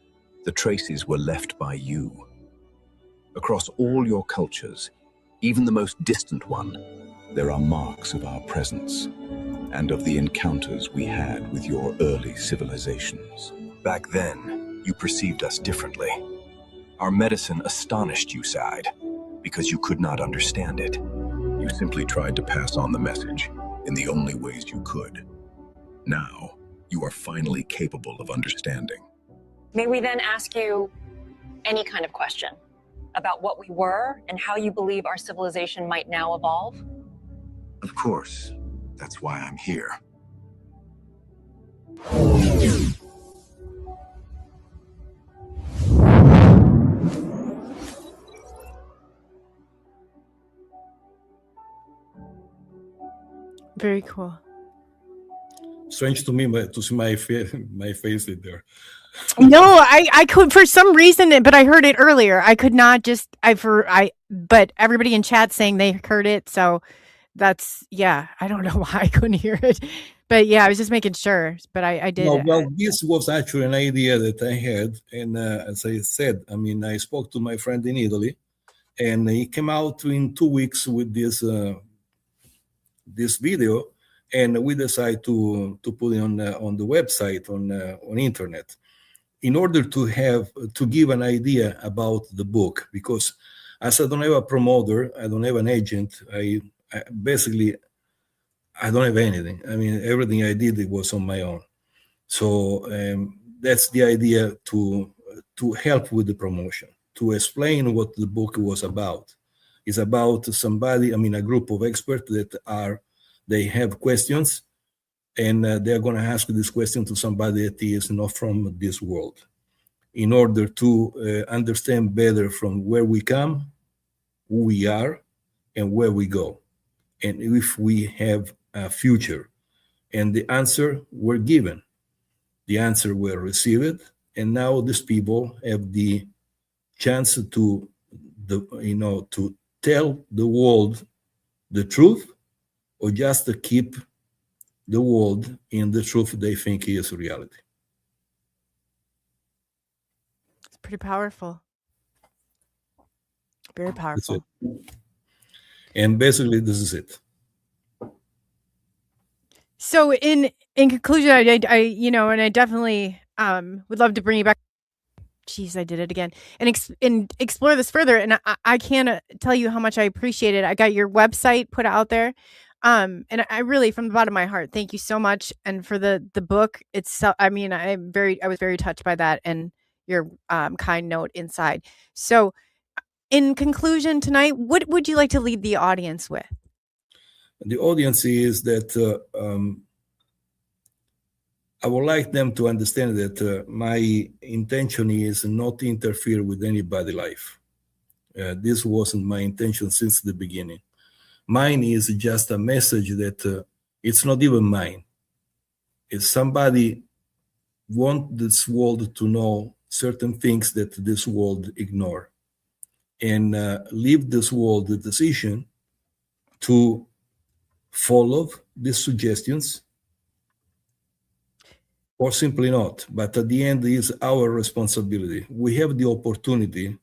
the traces were left by you. Across all your cultures, even the most distant one, there are marks of our presence and of the encounters we had with your early civilizations. Back then, you perceived us differently. Our medicine astonished you, Side, because you could not understand it. You simply tried to pass on the message in the only ways you could. Now, you are finally capable of understanding.
May we then ask you any kind of question about what we were and how you believe our civilization might now evolve?
Of course, that's why I'm here.
Very cool.
Strange to me to see my face in there.
No, I could for some reason, but I heard it earlier. I could not just but everybody in chat saying they heard it, so that's I don't know why I couldn't hear it, but I was just making sure. But I did.
No, well, this was actually an idea that I had, and as I said, I mean, I spoke to my friend in Italy, and he came out in 2 weeks with this video, and we decided to put it on the website on internet, in order to give an idea about the book, because as I don't have a promoter, I don't have an agent, I basically I don't have anything. I mean, everything I did, it was on my own. So that's the idea, to help with the promotion, to explain what the book was about. It's about somebody, I mean, a group of experts they have questions, and they're going to ask this question to somebody that is not from this world, in order to understand better from where we come, who we are, and where we go, and if we have a future. And the answer were given. The answer were received, and now these people have the chance to tell the world the truth, or just to keep the world in the truth they think is reality.
It's pretty powerful. Very powerful.
That's it. And basically, this is it.
So in conclusion, I and I definitely would love to bring you back. Jeez, I did it again. And explore this further. And I can't tell you how much I appreciate it. I got your website put out there. And I really, from the bottom of my heart, thank you so much. And for the book, I was very touched by that and your kind note inside. So in conclusion tonight, what would you like to leave the audience with?
The audience is that I would like them to understand that my intention is not to interfere with anybody's life. This wasn't my intention since the beginning. Mine is just a message that it's not even mine. It's somebody want this world to know certain things that this world ignore, and leave this world the decision to follow these suggestions or simply not. But at the end, it is our responsibility. We have the opportunity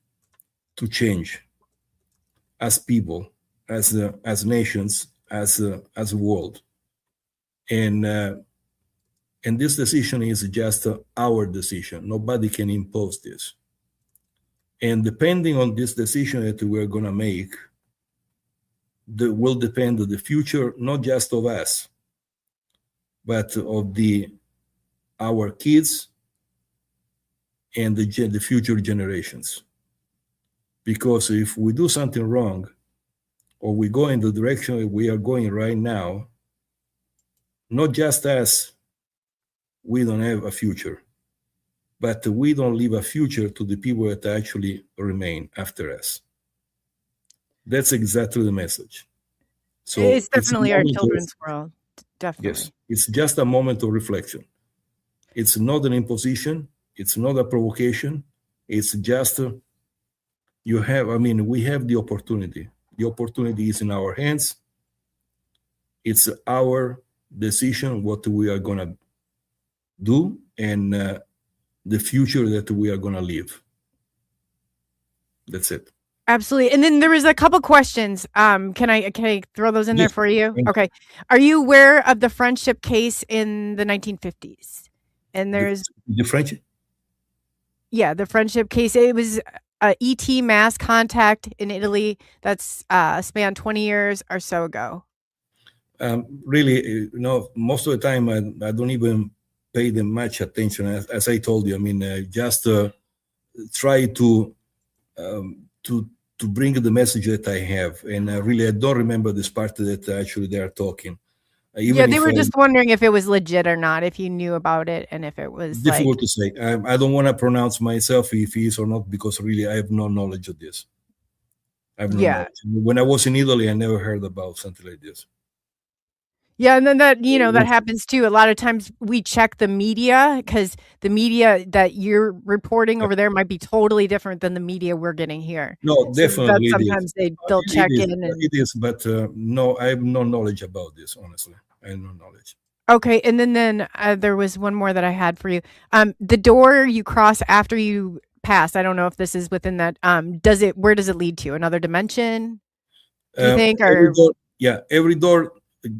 to change as people, as nations, as a world, and this decision is just our decision. Nobody can impose this. And depending on this decision that we're going to make, will depend on the future, not just of us, but of our kids and the future generations. Because if we do something wrong, or we go in the direction we are going right now, not just us, we don't have a future, but we don't leave a future to the people that actually remain after us. That's exactly the message. So
It's
a
definitely our
moment of-
children's world. Definitely.
Yes, it's just a moment of reflection. It's not an imposition. It's not a provocation. It's just we have the opportunity. The opportunity is in our hands. It's our decision what we are going to do and the future that we are going to live. That's it.
Absolutely. And then there was a couple questions. Can I throw those in there
Yes.
for you?
Thank you.
Okay. Are you aware of the friendship case in the 1950s? And there's
The French.
the friendship case. It was a ET mass contact in Italy that's spanned 20 years or so ago.
Really, most of the time I don't even pay them much attention. As I told you, just try to bring the message that I have, and really I don't remember this part that actually they are talking. Even
They
if
were just wondering if it was legit or not, if you knew about it, and if it was
difficult to say. I don't want to pronounce myself if he is or not, because really I have no knowledge of this. I have no knowledge. When I was in Italy, I never heard about something like this.
Yeah, and then that happens too. A lot of times we check the media, because the media that you're reporting over there might be totally different than the media we're getting here.
No, definitely.
Sometimes they'll check in.
It is, but no, I have no knowledge about this, honestly. I have no knowledge.
Okay, and then there was one more that I had for you. The door you cross after you pass, I don't know if this is within that. Where does it lead to? Another dimension? Do you think?
Every door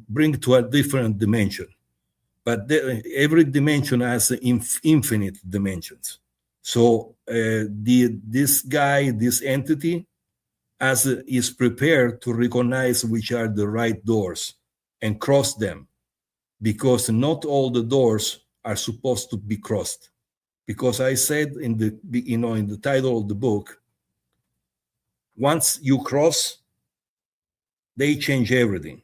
brings to a different dimension, but every dimension has infinite dimensions. So this entity, is prepared to recognize which are the right doors and cross them, because not all the doors are supposed to be crossed. Because I said in the title of the book, once you cross, they change everything.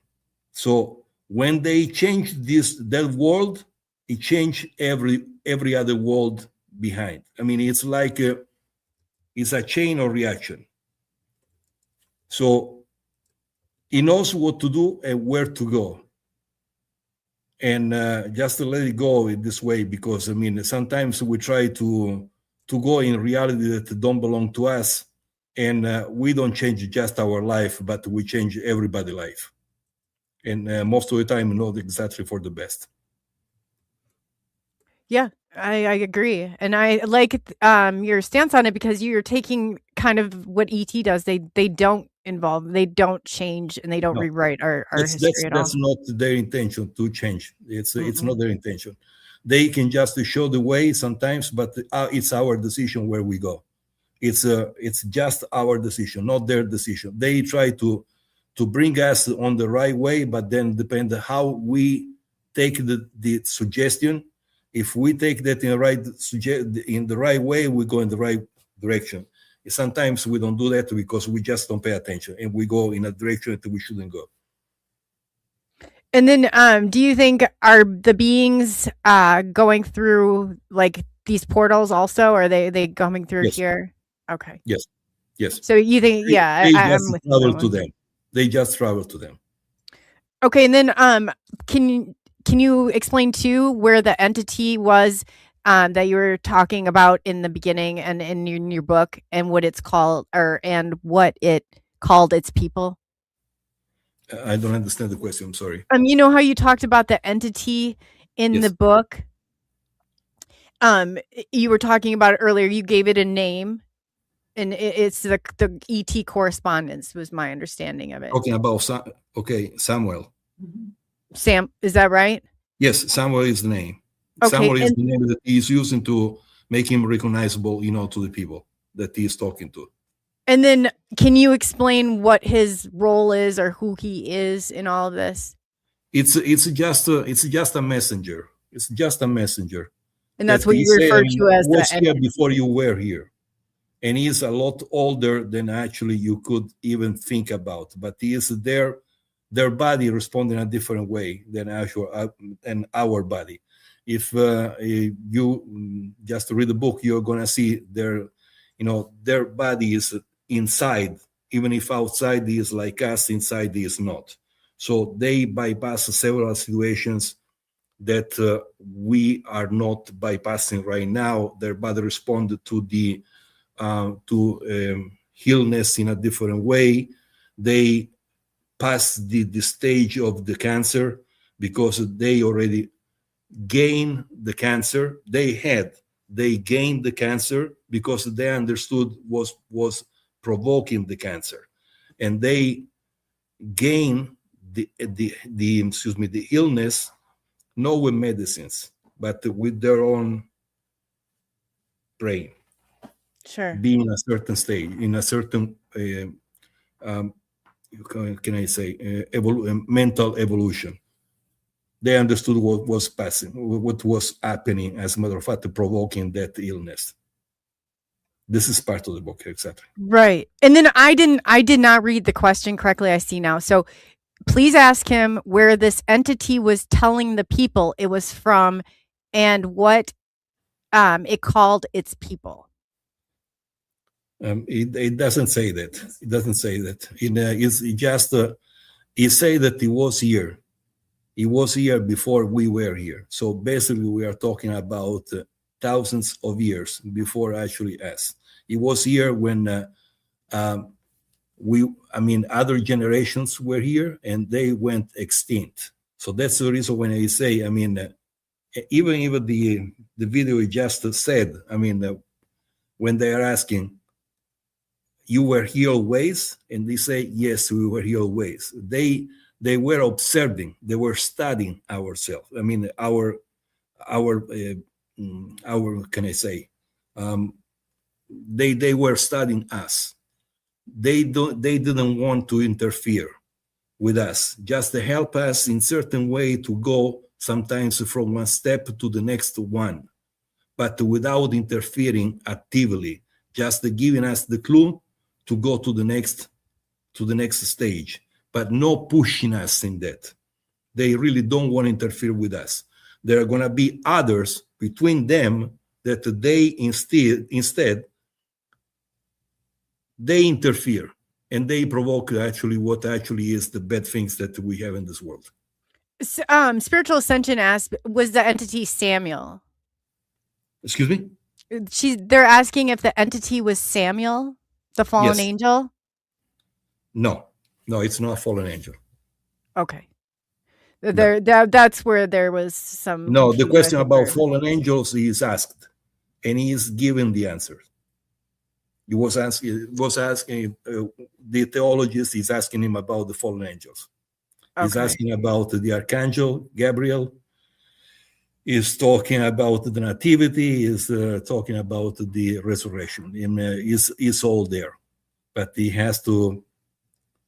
So when they change that world, it change every other world behind. It's like it's a chain of reaction. So he knows what to do and where to go. And just to let it go in this way, because sometimes we try to go in reality that don't belong to us, and we don't change just our life, but we change everybody's life. And most of the time, not exactly for the best.
Yeah, I agree, and I like your stance on it, because you're taking kind of what ET does. They don't involve, they don't change, and they don't rewrite our history at all.
That's not their intention to change. It's not their intention. They can just show the way sometimes, but it's our decision where we go. It's just our decision, not their decision. They try to bring us on the right way, but then depend on how we take the suggestion. If we take that in the right way, we go in the right direction. Sometimes we don't do that because we just don't pay attention, and we go in a direction that we shouldn't go.
And then, do you think are the beings going through like these portals also? Or are they coming through
Yes.
here? Okay.
Yes. Yes.
So you think, yeah,
They
I'm
just
with you on
travel
that
to
one.
them. They just travel to them.
Okay, and then can you explain too where the entity was that you were talking about in the beginning and in your book, and what it's called, and what it called its people?
I don't understand the question. I'm sorry.
You know how you talked about the entity in the
Yes.
book? You were talking about it earlier. You gave it a name, and it's the ET correspondence was my understanding of it.
Talking about Samuel.
Sam, is that right?
Yes, Samuel is the name.
Okay,
Samuel is
and
the name that he is using to make him recognizable, to the people that he is talking to.
and then can you explain what his role is or who he is in all of this?
It's just a messenger. It's just a messenger.
And that's
That
what
he
you
say,
refer to as the
was here
entity.
before you were here. And he is a lot older than actually you could even think about. But he is their body responding a different way than our body. If you just read the book, you're gonna see their body is inside, even if outside is like us, inside is not. So they bypass several situations that we are not bypassing right now. Their body responded to the illness in a different way. They passed the stage of the cancer because they already gained the cancer. They gained the cancer because they understood was provoking the cancer, and they gain the illness not with medicines but with their own brain.
Sure.
Being in a certain stage, in a certain can I say mental evolution. They understood what was passing, what was happening, as a matter of fact, provoking that illness. This is part of the book, exactly.
Right. And then I did not read the question correctly, I see now. So please ask him where this entity was telling the people it was from and what it called its people.
It doesn't say that. It doesn't say that. It's just it say that he was here. He was here before we were here. So basically, we are talking about thousands of years before actually us. He was here when other generations were here and they went extinct. So that's the reason when I say, even the video you just said, when they are asking, you were here always, and they say, yes, we were here always. They were observing, they were studying ourselves. Our can I say? They were studying us. They didn't want to interfere with us, just to help us in certain way to go sometimes from one step to the next one, but without interfering actively, just giving us the clue to go to the next stage, but no pushing us in that. They really don't want to interfere with us. There are going to be others between them that they instead they interfere and they provoke actually what actually is the bad things that we have in this world.
Spiritual Ascension asked, was the entity Samuel?
Excuse me?
They're asking if the entity was Samuel, the fallen
Yes.
angel?
No, it's not a fallen angel.
Okay. That's where there was some.
No, the
confusion, I
question
think,
about
there.
fallen angels is asked, and he is given the answer. He was asking the theologist is asking him about the fallen angels. He's
Okay.
asking about the archangel Gabriel. He's talking about the nativity. He's talking about the resurrection. And it's all there, but he has to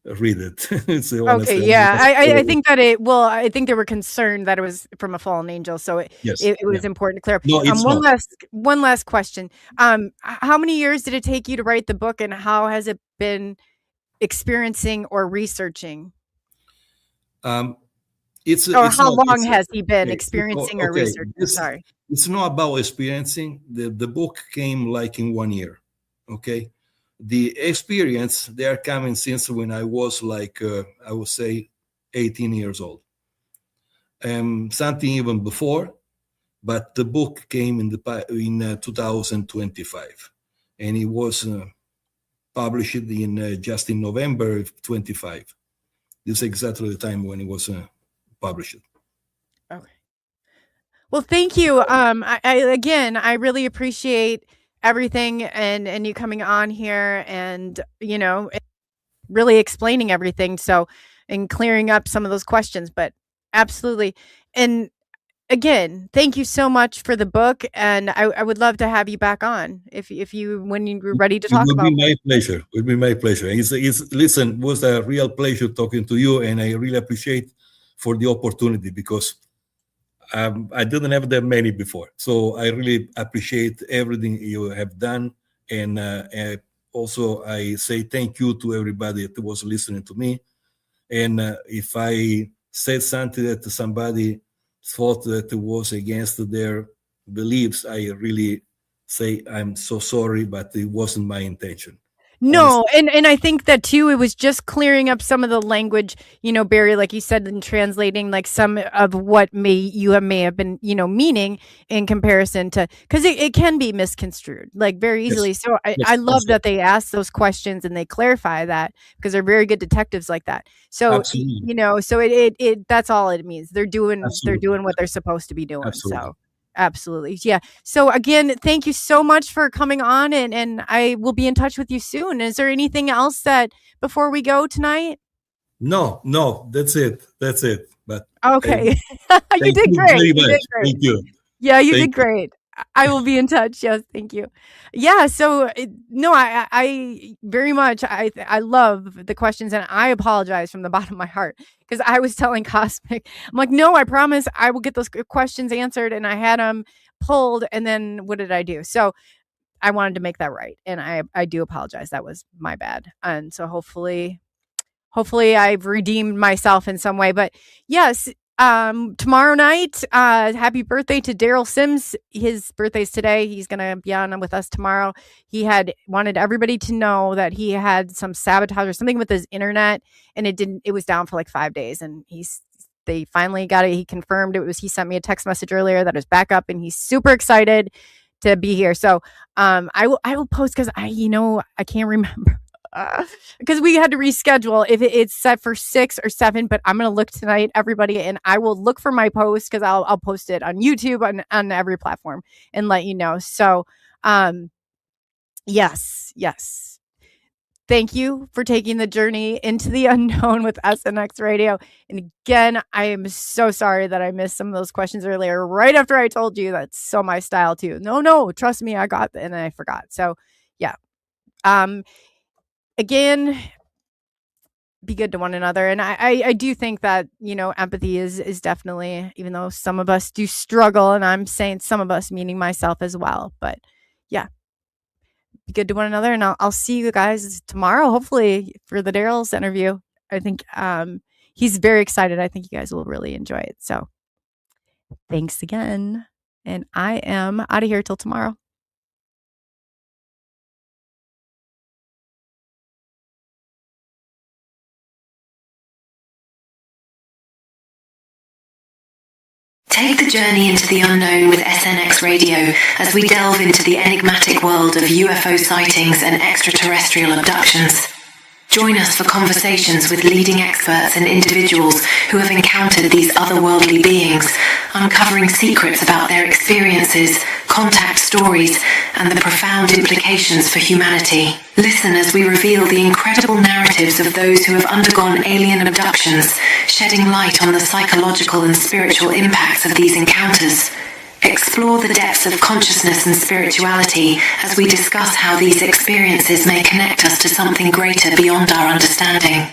read it. It's the honest
Okay,
thing.
yeah, I think that I think they were concerned that it was from a fallen angel, so it
Yes,
was
yeah.
important to clarify.
No, it's not.
One last question. How many years did it take you to write the book, and how has it been experiencing or researching?
It's
Or
it's
how
not-
long
it's-
has he been
okay,
experiencing or
okay,
researching? Sorry.
It's not about experiencing. The book came like in 1 year. Okay. the experience, they are coming since when I was like, I would say 18 years old. Something even before, but the book came in 2025, and it was published in just in November of 25. This is exactly the time when it was published.
Okay. Well, thank you. I really appreciate everything and you coming on here and, really explaining everything. So, and clearing up some of those questions, but absolutely. And again, thank you so much for the book. And I would love to have you back on when you're ready to talk about it.
It would be my pleasure. It would be my pleasure. Listen, it was a real pleasure talking to you, and I really appreciate for the opportunity because I didn't have that many before. So I really appreciate everything you have done. And also I say thank you to everybody that was listening to me. And if I said something that somebody thought that was against their beliefs, I really say I'm so sorry, but it wasn't my intention.
No, and I think that too, it was just clearing up some of the language, Barry, like you said, and translating like some of what may have been, meaning in comparison to, because it can be misconstrued like very easily.
Yes.
So I love that they ask those questions and they clarify that because they're very good detectives like that. So,
Absolutely.
So it that's all it means. They're doing
Absolutely.
what they're supposed to be doing.
Absolutely.
So. Absolutely. Yeah. So again, thank you so much for coming on and I will be in touch with you soon. Is there anything else that before we go tonight?
No, that's it. But
okay. You did
you
great.
very
You
much.
did great.
Thank you.
Yeah, you
Thank
did great. I will be in touch. Yes, thank you. Yeah, so I very much I love the questions and I apologize from the bottom of my heart because I was telling Cosmic, I'm like, no, I promise I will get those questions answered, and I had them pulled, and then what did I do? So I wanted to make that right, and I do apologize. That was my bad, and so hopefully I've redeemed myself in some way. But yes. Tomorrow night, happy birthday to Daryl Sims. His birthday's today. He's going to be on with us tomorrow. He had wanted everybody to know that he had some sabotage or something with his internet, and it was down for like 5 days, and they finally got it. He confirmed it was, he sent me a text message earlier that it was back up, and he's super excited to be here. So, I will post because I can't remember. Because we had to reschedule if it's set for 6 or 7, but I'm gonna look tonight, everybody, and I will look for my post because I'll post it on YouTube on every platform and let you know. So yes, thank you for taking the journey into the unknown with SNX Radio. And again, I am so sorry that I missed some of those questions earlier right after I told you that's so my style too. No, trust me, I got it, and I forgot. So yeah. Again, be good to one another. And I do think that, empathy is definitely, even though some of us do struggle, and I'm saying some of us, meaning myself as well. But yeah, be good to one another. And I'll see you guys tomorrow, hopefully, for the Daryl's interview. I think he's very excited. I think you guys will really enjoy it. So thanks again. And I am out of here till tomorrow.
Take the journey into the unknown with SNX Radio as we delve into the enigmatic world of UFO sightings and extraterrestrial abductions. Join us for conversations with leading experts and individuals who have encountered these otherworldly beings, uncovering secrets about their experiences, contact stories, and the profound implications for humanity. Listen as we reveal the incredible narratives of those who have undergone alien abductions, shedding light on the psychological and spiritual impacts of these encounters. Explore the depths of consciousness and spirituality as we discuss how these experiences may connect us to something greater beyond our understanding.